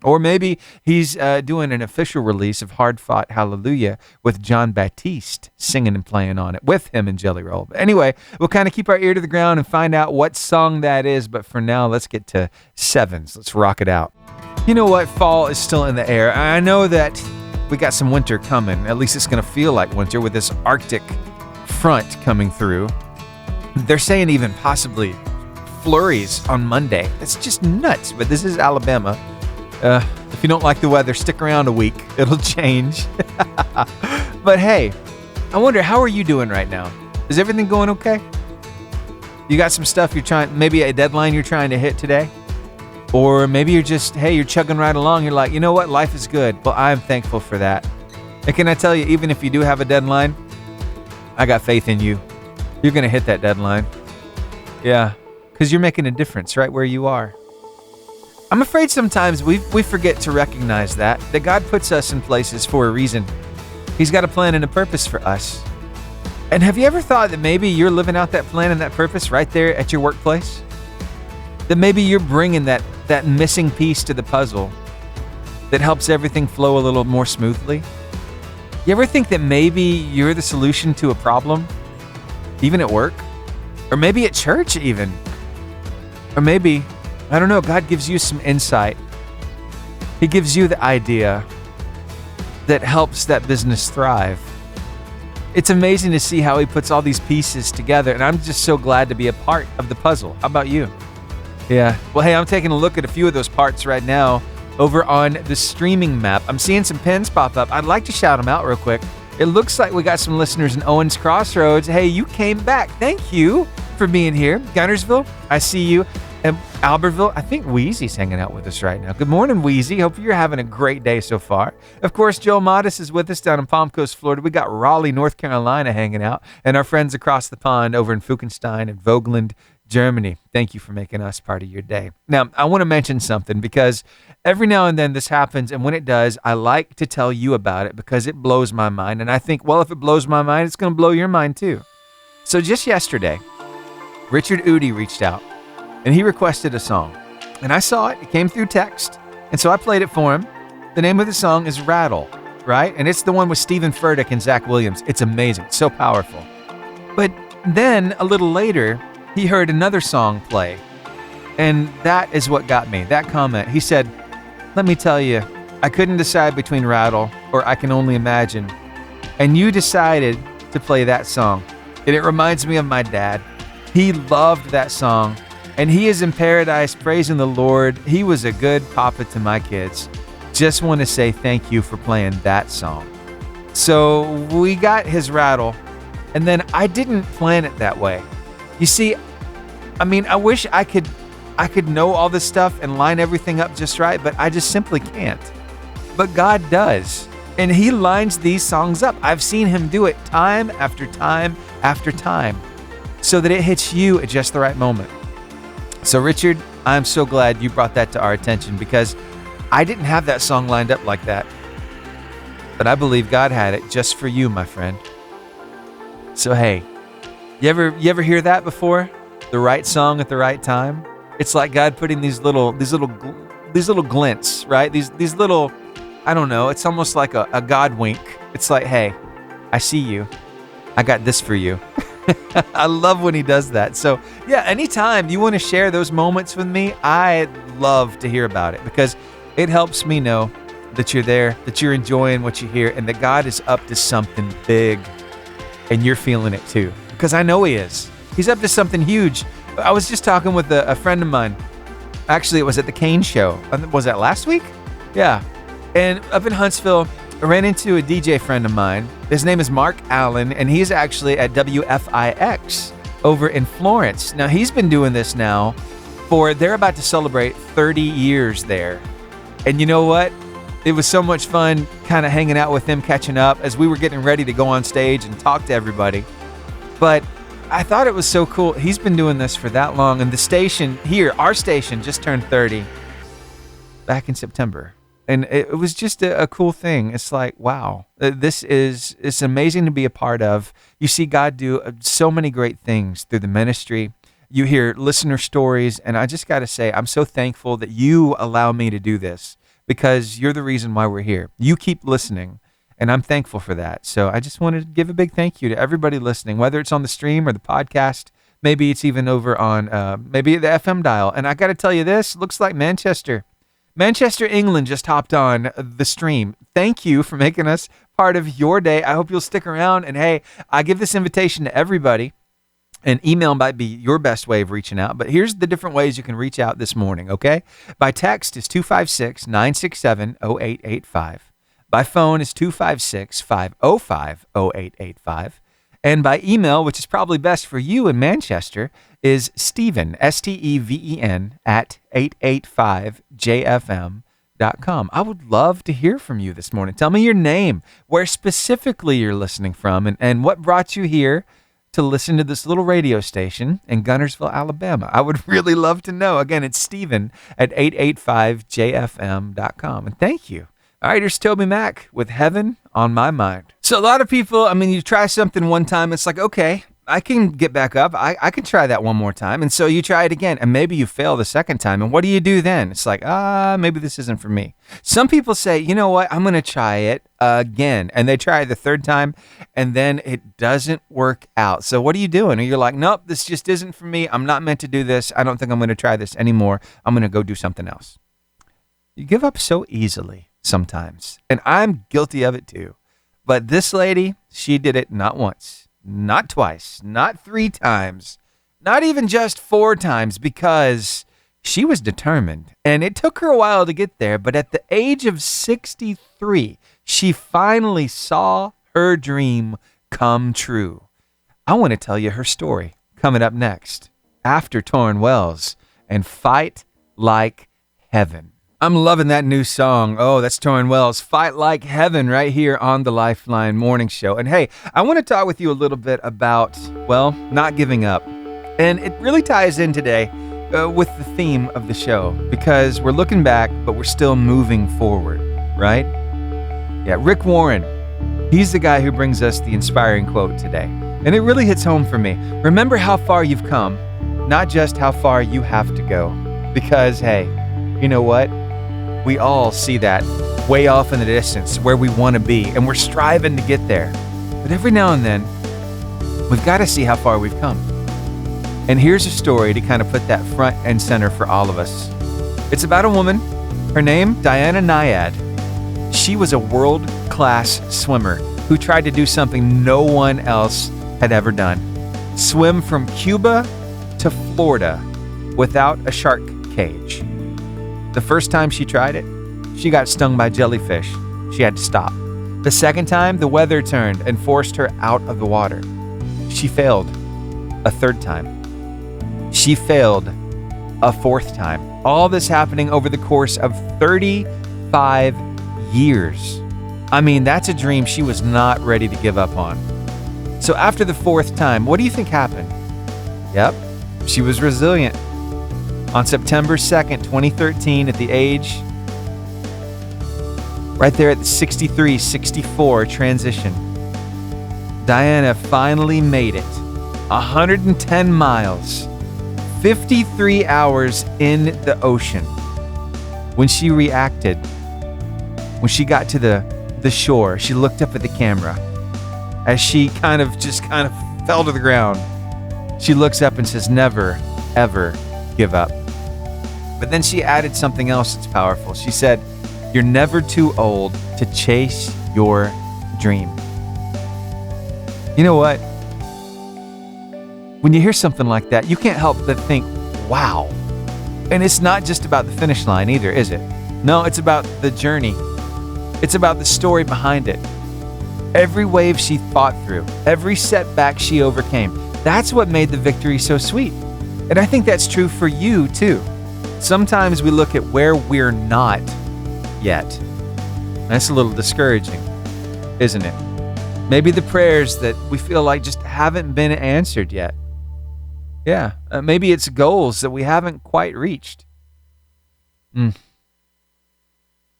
Or maybe he's doing an official release of Hard Fought Hallelujah with John Baptiste singing and playing on it with him and Jelly Roll. But anyway, we'll kind of keep our ear to the ground and find out what song that is. But for now, let's get to Sevens. Let's rock it out. You know what? Fall is still in the air. I know that we got some winter coming. At least it's going to feel like winter with this Arctic front coming through. They're saying even possibly flurries on Monday. That's just nuts, but this is Alabama. The you don't like the weather, stick around a week. It'll change. But hey, I wonder, how are you doing right now? Is everything going okay? You got some stuff you're trying, maybe a deadline you're trying to hit today? Or maybe you're just, hey, you're chugging right along. You're like, you know what? Life is good. Well, I'm thankful for that. And can I tell you, even if you do have a deadline, I got faith in you. You're going to hit that deadline. Yeah, because you're making a difference right where you are. I'm afraid sometimes we forget to recognize that God puts us in places for a reason. He's got a plan and a purpose for us. And have you ever thought that maybe you're living out that plan and that purpose right there at your workplace? That maybe you're bringing that missing piece to the puzzle that helps everything flow a little more smoothly? You ever think that maybe you're the solution to a problem? Even at work? Or maybe at church even? Or maybe, I don't know, God gives you some insight. He gives you the idea that helps that business thrive. It's amazing to see how He puts all these pieces together, and I'm just so glad to be a part of the puzzle. How about you? Yeah. Well, hey, I'm taking a look at a few of those parts right now over on the streaming map. I'm seeing some pins pop up. I'd like to shout them out real quick. It looks like we got some listeners in Owens Crossroads. Hey, you came back. Thank you for being here. Gunnersville, I see you. And Albertville, I think Wheezy's hanging out with us right now. Good morning, Wheezy. Hope you're having a great day so far. Of course, Joel Modis is with us down in Palm Coast, Florida. We got Raleigh, North Carolina hanging out, and our friends across the pond over in Fuchenstein and Vogtland, Germany. Thank you for making us part of your day. Now, I want to mention something because every now and then this happens, and when it does, I like to tell you about it because it blows my mind. And I think, well, if it blows my mind, it's going to blow your mind too. So just yesterday, Richard Udi reached out, and he requested a song. And I saw it. It came through text, and so I played it for him. The name of the song is Rattle, right? And it's the one with Stephen Furtick and Zach Williams. It's amazing. It's so powerful. But then a little later, he heard another song play, and that is what got me, that comment. He said, let me tell you, I couldn't decide between Rattle or I Can Only Imagine, and you decided to play that song. And it reminds me of my dad. He loved that song, and he is in paradise praising the Lord. He was a good papa to my kids. Just want to say thank you for playing that song. So we got his Rattle, and then I didn't plan it that way. You see, I mean, I wish I could know all this stuff and line everything up just right, but I just simply can't. But God does, and He lines these songs up. I've seen Him do it time after time after time so that it hits you at just the right moment. So Richard, I'm so glad you brought that to our attention because I didn't have that song lined up like that. But I believe God had it just for you, my friend. So hey, you ever hear that before? The right song at the right time? It's like God putting these little glints, right? These little, I don't know, it's almost like a God wink. It's like, hey, I see you. I got this for you. I love when He does that. So yeah, anytime you want to share those moments with me, I love to hear about it because it helps me know that you're there, that you're enjoying what you hear, and that God is up to something big, and you're feeling it too. Because I know He is. He's up to something huge. I was just talking with a friend of mine. Actually, it was at the Kane show. Was that last week? Yeah. And up in Huntsville, I ran into a DJ friend of mine. His name is Mark Allen, and he's actually at WFIX over in Florence. Now, he's been doing this now they're about to celebrate 30 years there. And you know what? It was so much fun kind of hanging out with him, catching up as we were getting ready to go on stage and talk to everybody. But I thought it was so cool. He's been doing this for that long, and the station here, our station, just turned 30 back in September. And it was just a cool thing. It's like, wow, it's amazing to be a part of. You see God do so many great things through the ministry. You hear listener stories, and I just got to say, I'm so thankful that you allow me to do this because you're the reason why we're here. You keep listening, and I'm thankful for that. So I just wanted to give a big thank you to everybody listening, whether it's on the stream or the podcast. Maybe it's even over on maybe the FM dial. And I got to tell you this, looks like Manchester, England just hopped on the stream. Thank you for making us part of your day. I hope you'll stick around. And hey, I give this invitation to everybody. And email might be your best way of reaching out. But here's the different ways you can reach out this morning, okay? By text is 256-967-0885. By phone is 256-505-0885. And by email, which is probably best for you in Manchester, is Steven, Steven, at 885jfm.com. I would love to hear from you this morning. Tell me your name, where specifically you're listening from, and what brought you here to listen to this little radio station in Gunnersville, Alabama. I would really love to know. Again, it's Steven at 885jfm.com. And thank you. All right, here's Toby Mac with Heaven on My Mind. So a lot of people, you try something one time, it's like, okay, I can get back up. I can try that one more time. And so you try it again, and maybe you fail the second time. And what do you do then? It's like, maybe this isn't for me. Some people say, you know what, I'm going to try it again. And they try it the third time, and then it doesn't work out. So what are you doing? Or you're like, nope, this just isn't for me. I'm not meant to do this. I don't think I'm going to try this anymore. I'm going to go do something else. You give up so easily sometimes. And I'm guilty of it too. But this lady, she did it not once. Not twice, not 3 times, not even just 4 times, because she was determined. And it took her a while to get there, but at the age of 63, she finally saw her dream come true. I want to tell you her story coming up next, after Torrin Wells and Fight Like Heaven. I'm loving that new song. Oh, that's Torrin Wells, Fight Like Heaven, right here on the Lifeline Morning Show. And hey, I want to talk with you a little bit about, not giving up. And it really ties in today with the theme of the show, because we're looking back, but we're still moving forward, right? Yeah, Rick Warren, he's the guy who brings us the inspiring quote today. And it really hits home for me. Remember how far you've come, not just how far you have to go. Because, hey, you know what? We all see that way off in the distance where we want to be, and we're striving to get there. But every now and then, we've got to see how far we've come. And here's a story to kind of put that front and center for all of us. It's about a woman, her name, Diana Nyad. She was a world-class swimmer who tried to do something no one else had ever done. Swim from Cuba to Florida without a shark cage. The first time she tried it, she got stung by jellyfish. She had to stop. The second time, the weather turned and forced her out of the water. She failed a third time. She failed a fourth time. All this happening over the course of 35 years. That's a dream she was not ready to give up on. So after the fourth time, what do you think happened? Yep, she was resilient. On September 2nd, 2013, at the age, right there at the 63-64 transition, Diana finally made it. 110 miles, 53 hours in the ocean. When she reacted, when she got to the shore, she looked up at the camera. As she kind of fell to the ground, she looks up and says, never, ever give up. But then she added something else that's powerful. She said, you're never too old to chase your dream. You know what? When you hear something like that, you can't help but think, wow. And it's not just about the finish line either, is it? No, it's about the journey. It's about the story behind it. Every wave she fought through, every setback she overcame, that's what made the victory so sweet. And I think that's true for you too. Sometimes we look at where we're not yet. That's a little discouraging, isn't it? Maybe the prayers that we feel like just haven't been answered yet. Yeah, maybe it's goals that we haven't quite reached. And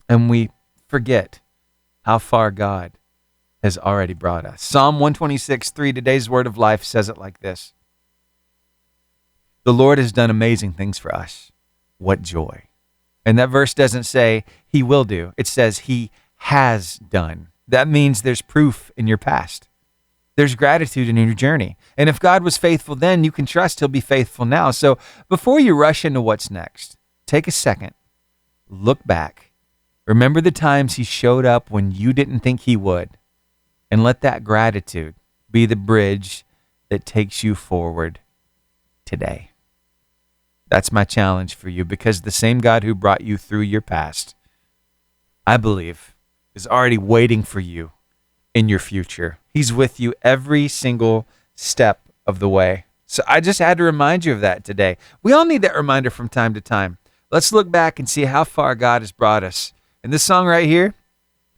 we forget how far God has already brought us. Psalm 126:3, today's word of life, says it like this. The Lord has done amazing things for us. What joy. And that verse doesn't say he will do. It says he has done. That means there's proof in your past. There's gratitude in your journey. And if God was faithful then, you can trust he'll be faithful now. So before you rush into what's next, take a second, look back. Remember the times he showed up when you didn't think he would. And let that gratitude be the bridge that takes you forward today. That's my challenge for you, because the same God who brought you through your past, I believe, is already waiting for you in your future. He's with you every single step of the way. So I just had to remind you of that today. We all need that reminder from time to time. Let's look back and see how far God has brought us. And this song right here,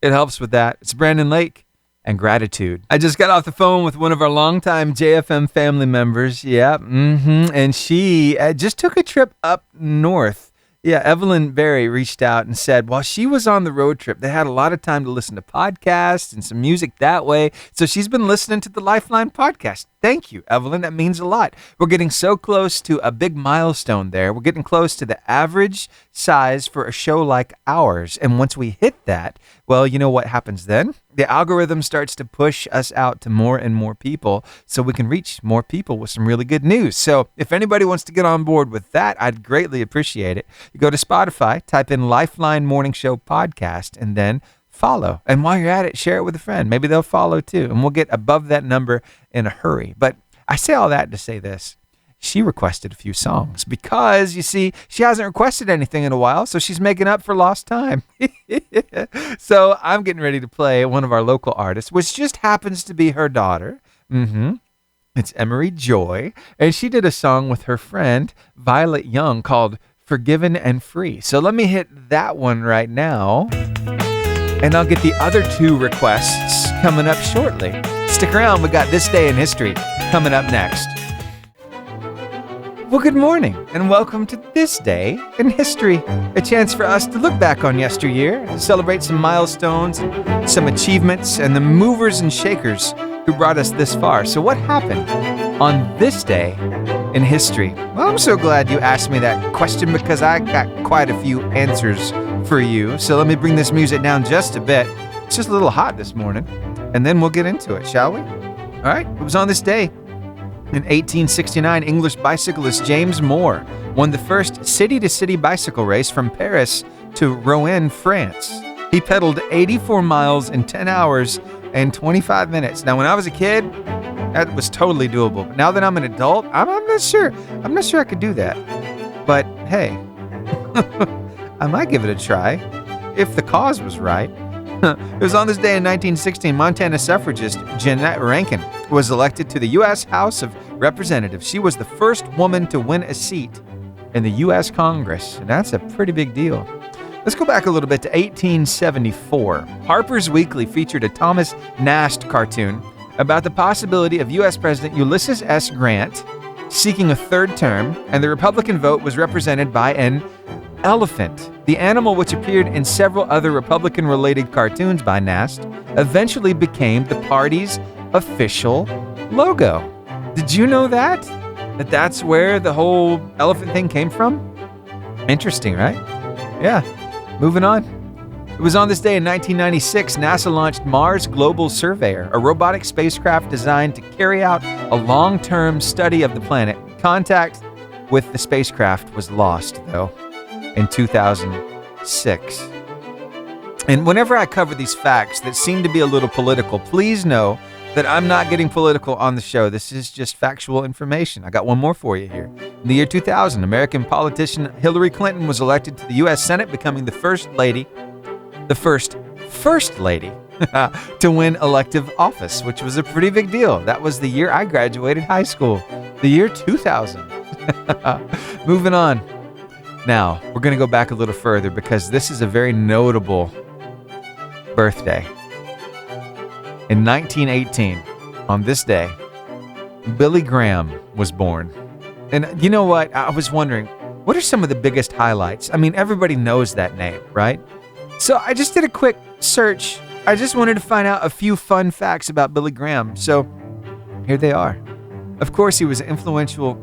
it helps with that. It's Brandon Lake and Gratitude. I just got off the phone with one of our longtime JFM family members. Yeah, and she just took a trip up north. Yeah, Evelyn Berry reached out and said while she was on the road trip, they had a lot of time to listen to podcasts and some music that way. So she's been listening to the Lifeline podcast. Thank you, Evelyn. That means a lot. We're getting so close to a big milestone there. We're getting close to the average size for a show like ours. And once we hit that, well, you know what happens then? The algorithm starts to push us out to more and more people so we can reach more people with some really good news. So if anybody wants to get on board with that, I'd greatly appreciate it. You go to Spotify, type in Lifeline Morning Show Podcast, and then follow. And while you're at it, share it with a friend. Maybe they'll follow too. And we'll get above that number in a hurry. But I say all that to say this. She requested a few songs because, you see, she hasn't requested anything in a while, so she's making up for lost time. So I'm getting ready to play one of our local artists, which just happens to be her daughter. It's Emery Joy, and she did a song with her friend Violet Young called Forgiven and Free. So let me hit that one right now, and I'll get the other two requests coming up shortly. Stick around, we got This Day in History coming up next. Well, good morning, and welcome to This Day in History, a chance for us to look back on yesteryear, to celebrate some milestones, some achievements, and the movers and shakers who brought us this far. So what happened on this day in history? Well, I'm so glad you asked me that question because I got quite a few answers for you. So let me bring this music down just a bit. It's just a little hot this morning, and then we'll get into it, shall we? All right, it was on this day. In 1869, English bicyclist James Moore won the first city-to-city bicycle race from Paris to Rouen, France. He pedaled 84 miles in 10 hours and 25 minutes. Now, when I was a kid, that was totally doable. But now that I'm an adult, I'm not sure. I'm not sure I could do that. But hey, I might give it a try if the cause was right. It was on this day in 1916, Montana suffragist Jeanette Rankin was elected to the U.S. House of Representatives. She was the first woman to win a seat in the U.S. Congress, and that's a pretty big deal. Let's go back a little bit to 1874. Harper's Weekly featured a Thomas Nast cartoon about the possibility of U.S. President Ulysses S. Grant seeking a third term, and the Republican vote was represented by an elephant. The animal, which appeared in several other Republican-related cartoons by Nast, eventually became the party's official logo. Did you know that? That's where the whole elephant thing came from? Interesting, right? Yeah. Moving on. It was on this day in 1996, NASA launched Mars Global Surveyor, a robotic spacecraft designed to carry out a long-term study of the planet. Contact with the spacecraft was lost, though, in 2006. And whenever I cover these facts that seem to be a little political, please know that I'm not getting political on the show. This is just factual information. I got one more for you here. In the year 2000, American politician Hillary Clinton was elected to the U.S. Senate, becoming the first first lady to win elective office, which was a pretty big deal. That was the year I graduated high school, the year 2000. Moving on. Now, we're going to go back a little further because this is a very notable birthday. In 1918, on this day, Billy Graham was born. And you know what? I was wondering, what are some of the biggest highlights? I mean, everybody knows that name, right? So I just did a quick search. I just wanted to find out a few fun facts about Billy Graham. So here they are. Of course, he was an influential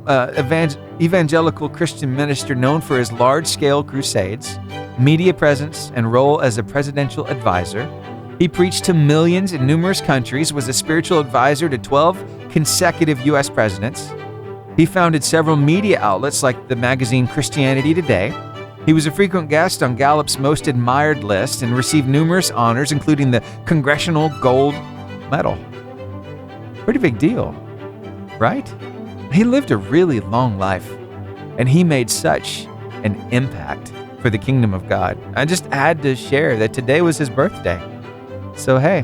evangelical Christian minister known for his large-scale crusades, media presence, and role as a presidential advisor. He preached to millions in numerous countries, was a spiritual advisor to 12 consecutive U.S. presidents. He founded several media outlets like the magazine Christianity Today. He was a frequent guest on Gallup's Most Admired list and received numerous honors, including the Congressional Gold Medal. Pretty big deal. right? He lived a really long life, and he made such an impact for the kingdom of God. I just had to share that today was his birthday. So hey,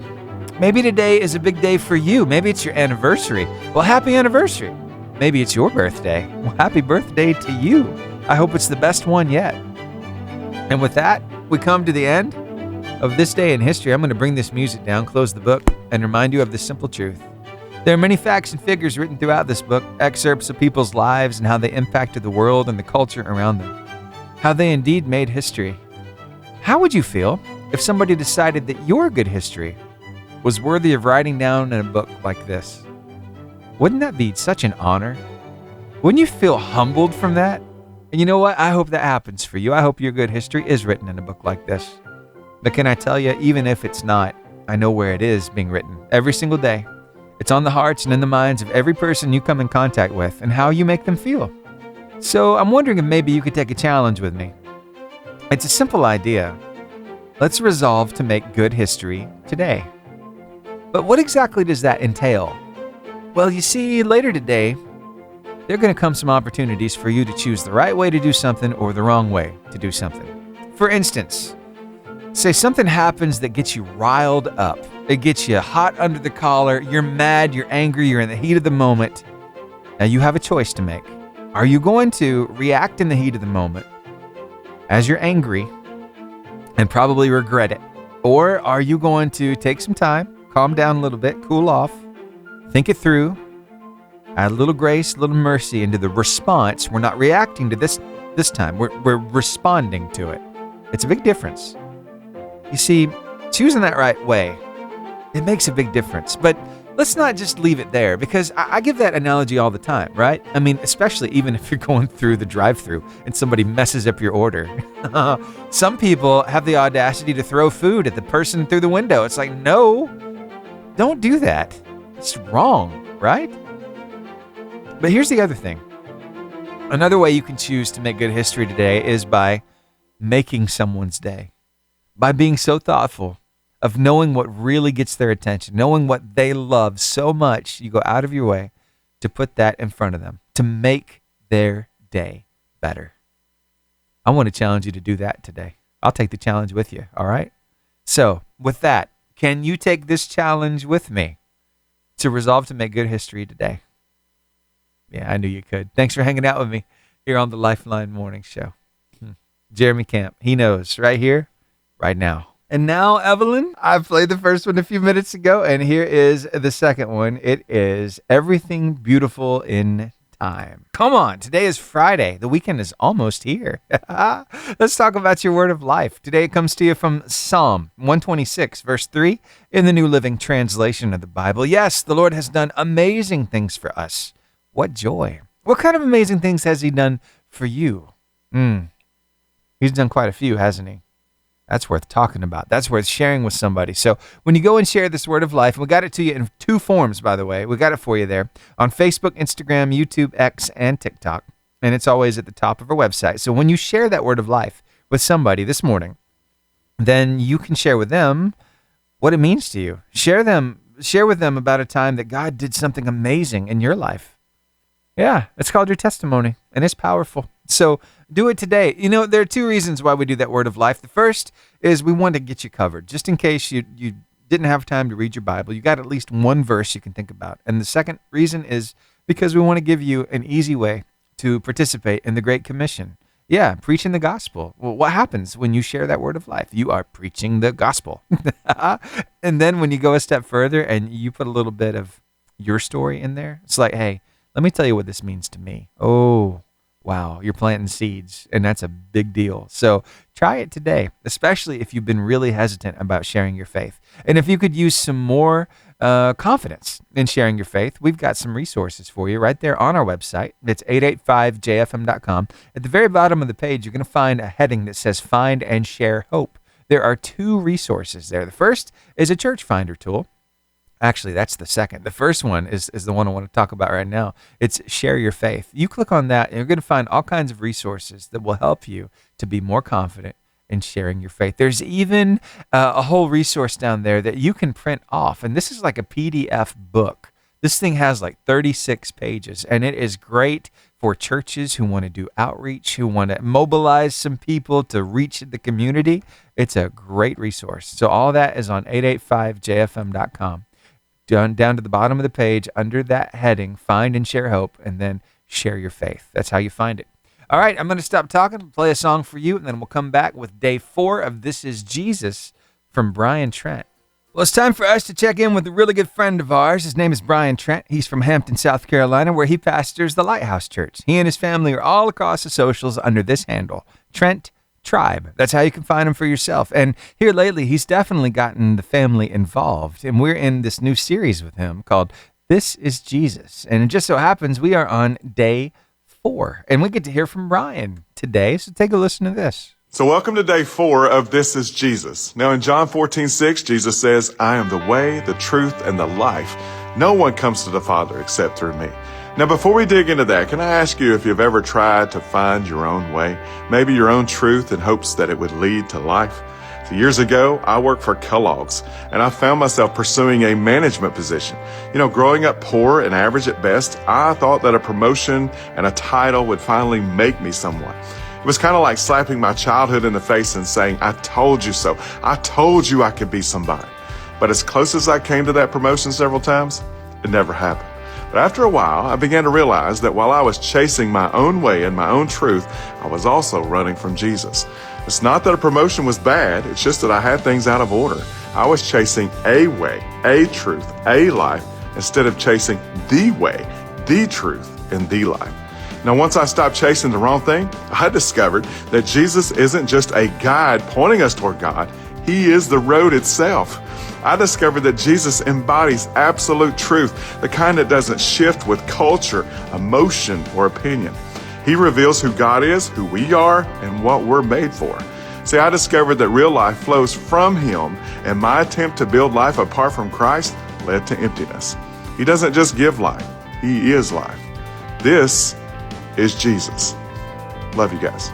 maybe today is a big day for you. Maybe it's your anniversary. Well, happy anniversary. Maybe it's your birthday. Well, happy birthday to you. I hope it's the best one yet. And with that, we come to the end of this day in history. I'm going to bring this music down, close the book, and remind you of this simple truth. There are many facts and figures written throughout this book, excerpts of people's lives and how they impacted the world and the culture around them, how they indeed made history. How would you feel if somebody decided that your good history was worthy of writing down in a book like this? Wouldn't that be such an honor? Wouldn't you feel humbled from that? And you know what? I hope that happens for you. I hope your good history is written in a book like this. But can I tell you, even if it's not, I know where it is being written every single day. It's on the hearts and in the minds of every person you come in contact with and how you make them feel. So I'm wondering if maybe you could take a challenge with me. It's a simple idea. Let's resolve to make good history today. But what exactly does that entail? Well, you see, later today, there are going to come some opportunities for you to choose the right way to do something or the wrong way to do something. For instance, say something happens that gets you riled up. It gets you hot under the collar. You're mad, you're angry, you're in the heat of the moment. Now you have a choice to make. Are you going to react in the heat of the moment as you're angry and probably regret it? Or are you going to take some time, calm down a little bit, cool off, think it through, add a little grace, a little mercy into the response? We're not reacting to this time. We're responding to it. It's a big difference. You see, choosing that right way, it makes a big difference. But let's not just leave it there, because I give that analogy all the time, right? I mean, especially even if you're going through the drive-thru and somebody messes up your order. Some people have the audacity to throw food at the person through the window. It's like, no, don't do that. It's wrong, right? But here's the other thing. Another way you can choose to make good history today is by making someone's day. By being so thoughtful of knowing what really gets their attention, knowing what they love so much, you go out of your way to put that in front of them, to make their day better. I want to challenge you to do that today. I'll take the challenge with you, all right? So, with that, can you take this challenge with me to resolve to make good history today? Yeah, I knew you could. Thanks for hanging out with me here on the Lifeline Morning Show. Jeremy Camp, he knows, right here, right now. And now, Evelyn, I played the first one a few minutes ago, and here is the second one. It is Everything Beautiful in Time. Come on, today is Friday. The weekend is almost here. Let's talk about your word of life. Today it comes to you from Psalm 126, verse 3, in the New Living Translation of the Bible. Yes, the Lord has done amazing things for us. What joy. What kind of amazing things has he done for you? He's done quite a few, hasn't he? That's worth talking about. That's worth sharing with somebody. So when you go and share this word of life, we got it to you in 2 forms, by the way. We got it for you there on Facebook, Instagram, YouTube, X, and TikTok. And it's always at the top of our website. So when you share that word of life with somebody this morning, then you can share with them what it means to you. Share with them about a time that God did something amazing in your life. Yeah, it's called your testimony, and it's powerful. So do it today. You know, there are 2 reasons why we do that word of life. The first is we want to get you covered. Just in case you didn't have time to read your Bible, you got at least one verse you can think about. And the second reason is because we want to give you an easy way to participate in the Great Commission. Yeah, preaching the gospel. Well, what happens when you share that word of life? You are preaching the gospel. And then when you go a step further and you put a little bit of your story in there, it's like, hey, let me tell you what this means to me. Oh, wow, you're planting seeds, and that's a big deal. So try it today, especially if you've been really hesitant about sharing your faith. And if you could use some more confidence in sharing your faith, we've got some resources for you right there on our website. It's 885jfm.com. At the very bottom of the page, you're going to find a heading that says Find and Share Hope. There are 2 resources there. The first is a church finder tool. Actually, that's the second. The first one is the one I want to talk about right now. It's Share Your Faith. You click on that, and you're going to find all kinds of resources that will help you to be more confident in sharing your faith. There's even a whole resource down there that you can print off, and this is like a PDF book This thing has like 36 pages, and it is great for churches who want to do outreach, who want to mobilize some people to reach the community. It's a great resource. So all that is on 885jfm.com. Down to the bottom of the page, under that heading, Find and Share Hope, and then Share Your Faith. That's how you find it. All right, I'm going to stop talking, play a song for you, and then we'll come back with day 4 of This Is Jesus from Brian Trent. Well, it's time for us to check in with a really good friend of ours. His name is Brian Trent. He's from Hampton, South Carolina, where he pastors the Lighthouse Church. He and his family are all across the socials under this handle, Trent Tribe. That's how you can find him for yourself. And here lately, he's definitely gotten the family involved. And we're in this new series with him called This Is Jesus. And it just so happens we are on day 4. And we get to hear from Brian today. So take a listen to this. So welcome to day 4 of This Is Jesus. Now in John 14:6, Jesus says, I am the way, the truth, and the life. No one comes to the Father except through me. Now before we dig into that, can I ask you if you've ever tried to find your own way, maybe your own truth in hopes that it would lead to life? So years ago, I worked for Kellogg's, and I found myself pursuing a management position. Growing up poor and average at best, I thought that a promotion and a title would finally make me someone. It was kind of like slapping my childhood in the face and saying, I told you so. I told you I could be somebody. But as close as I came to that promotion several times, it never happened. But after a while, I began to realize that while I was chasing my own way and my own truth, I was also running from Jesus. It's not that a promotion was bad, it's just that I had things out of order. I was chasing a way, a truth, a life, instead of chasing the way, the truth, and the life. Now, once I stopped chasing the wrong thing, I discovered that Jesus isn't just a guide pointing us toward God. He is the road itself. I discovered that Jesus embodies absolute truth, the kind that doesn't shift with culture, emotion, or opinion. He reveals who God is, who we are, and what we're made for. See, I discovered that real life flows from Him, and my attempt to build life apart from Christ led to emptiness. He doesn't just give life, He is life. This is Jesus. Love you guys.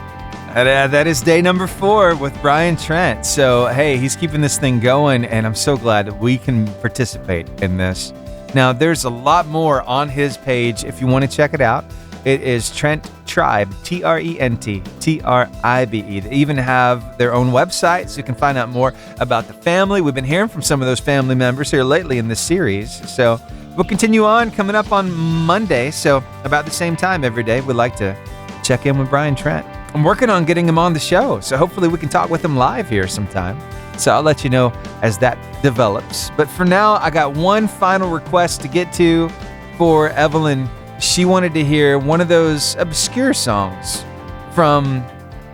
That is day number 4 with Brian Trent. So, hey, he's keeping this thing going, and I'm so glad that we can participate in this. Now, there's a lot more on his page if you want to check it out. It is Trent Tribe, TrentTribe. They even have their own website, so you can find out more about the family. We've been hearing from some of those family members here lately in this series. So we'll continue on coming up on Monday. So about the same time every day, we'd like to check in with Brian Trent. I'm working on getting him on the show, so hopefully we can talk with him live here sometime. So I'll let you know as that develops. But for now, I got one final request to get to for Evelyn. She wanted to hear one of those obscure songs from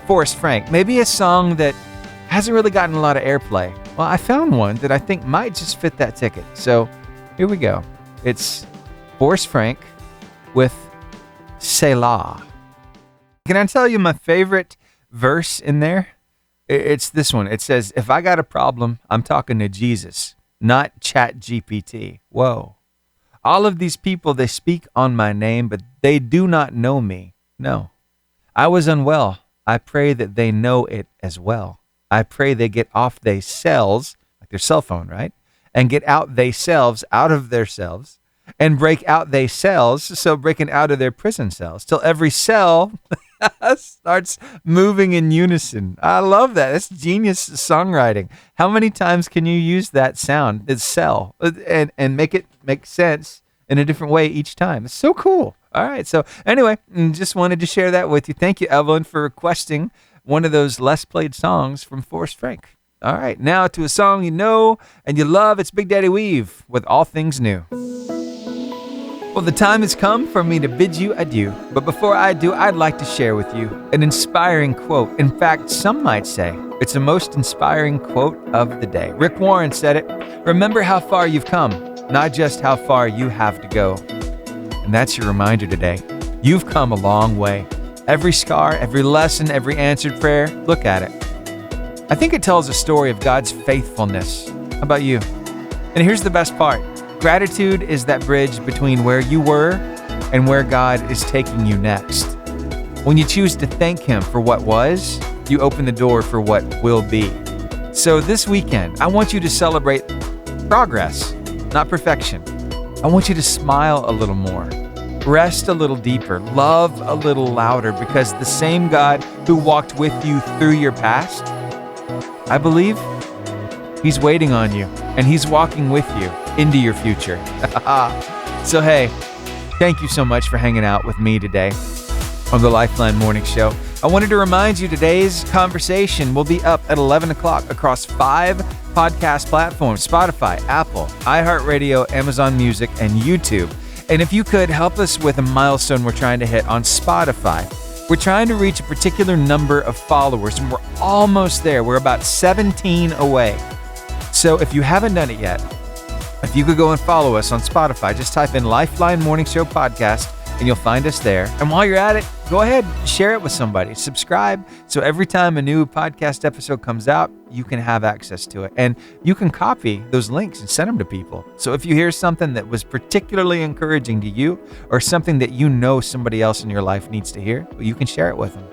Forrest Frank. Maybe a song that hasn't really gotten a lot of airplay. Well, I found one that I think might just fit that ticket. So here we go. It's Forrest Frank with Selah. Can I tell you my favorite verse in there? It's this one. It says, if I got a problem, I'm talking to Jesus, not Chat GPT. Whoa. All of these people, they speak on my name, but they do not know me. No. I was unwell. I pray that they know it as well. I pray they get off they cells, like their cell phone, right? And get out they selves, out of their selves, and break out they cells, so breaking out of their prison cells, till every cell starts moving in unison. I love that. That's genius songwriting. How many times can you use that sound, the cell, and make it make sense in a different way each time? It's so cool. All right. So anyway, just wanted to share that with you. Thank you, Evelyn, for requesting one of those less played songs from Forrest Frank. All right. Now to a song you know and you love. It's Big Daddy Weave with All Things New. Well, the time has come for me to bid you adieu. But before I do, I'd like to share with you an inspiring quote. In fact, some might say it's the most inspiring quote of the day. Rick Warren said it. Remember how far you've come, not just how far you have to go. And that's your reminder today. You've come a long way. Every scar, every lesson, every answered prayer, look at it. I think it tells a story of God's faithfulness. How about you? And here's the best part. Gratitude is that bridge between where you were and where God is taking you next. When you choose to thank Him for what was, you open the door for what will be. So this weekend, I want you to celebrate progress, not perfection. I want you to smile a little more, rest a little deeper, love a little louder, because the same God who walked with you through your past, I believe He's waiting on you, and He's walking with you into your future. So hey, thank you so much for hanging out with me today on the Lifeline Morning Show. I wanted to remind you today's conversation will be up at 11 o'clock across 5 podcast platforms: Spotify, Apple, iHeartRadio, Amazon Music, and YouTube. And if you could help us with a milestone we're trying to hit on Spotify. We're trying to reach a particular number of followers, and we're almost there. We're about 17 away. So if you haven't done it yet, if you could go and follow us on Spotify, just type in Lifeline Morning Show Podcast, and you'll find us there. And while you're at it, go ahead, share it with somebody. Subscribe, so every time a new podcast episode comes out, you can have access to it. And you can copy those links and send them to people. So if you hear something that was particularly encouraging to you, or something that you know somebody else in your life needs to hear, well, you can share it with them.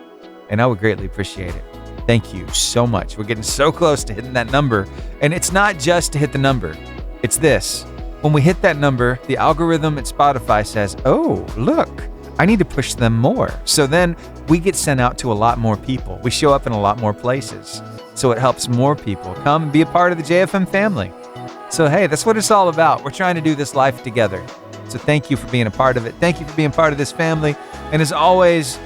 And I would greatly appreciate it. Thank you so much. We're getting so close to hitting that number. And it's not just to hit the number. It's this. When we hit that number, the algorithm at Spotify says, oh, look, I need to push them more. So then we get sent out to a lot more people. We show up in a lot more places. So it helps more people come and be a part of the JFM family. So hey, that's what it's all about. We're trying to do this life together. So thank you for being a part of it. Thank you for being part of this family. And as always,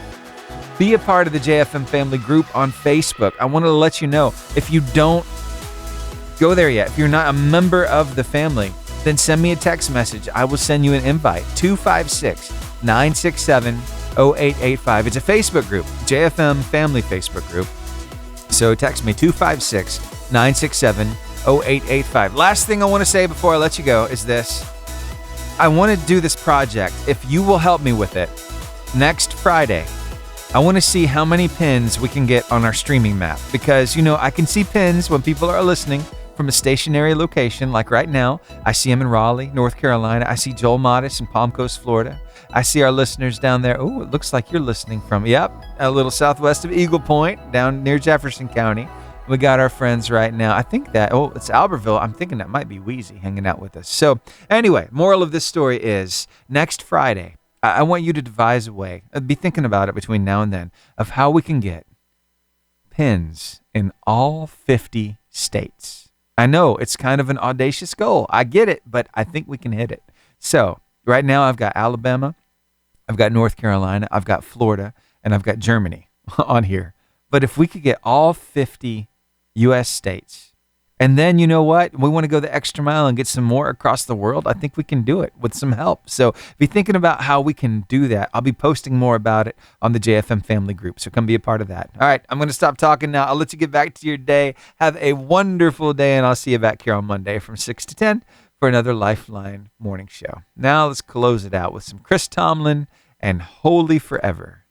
be a part of the JFM family group on Facebook. I wanted to let you know, if you don't go there yet, if you're not a member of the family, then send me a text message. I will send you an invite. 256-967-0885. It's a Facebook group, JFM Family Facebook group. So text me 256-967-0885. Last thing I want to say before I let you go is this. I want to do this project. If you will help me with it, next Friday, I want to see how many pins we can get on our streaming map. Because, I can see pins when people are listening from a stationary location, like right now. I see them in Raleigh, North Carolina. I see Joel Modis in Palm Coast, Florida. I see our listeners down there. Oh, it looks like you're listening from, a little southwest of Eagle Point, down near Jefferson County. We got our friends right now. I think that, it's Albertville. I'm thinking that might be Wheezy hanging out with us. So anyway, moral of this story is, next Friday, I want you to devise a way, be thinking about it between now and then, of how we can get pins in all 50 states. I know it's kind of an audacious goal. I get it, but I think we can hit it. So right now I've got Alabama, I've got North Carolina, I've got Florida, and I've got Germany on here. But if we could get all 50 U.S. states, and then you know what? We want to go the extra mile and get some more across the world. I think we can do it with some help. So be thinking about how we can do that. I'll be posting more about it on the JFM family group. So come be a part of that. All right, I'm going to stop talking now. I'll let you get back to your day. Have a wonderful day, and I'll see you back here on Monday from 6 to 10 for another Lifeline Morning Show. Now let's close it out with some Chris Tomlin and Holy Forever.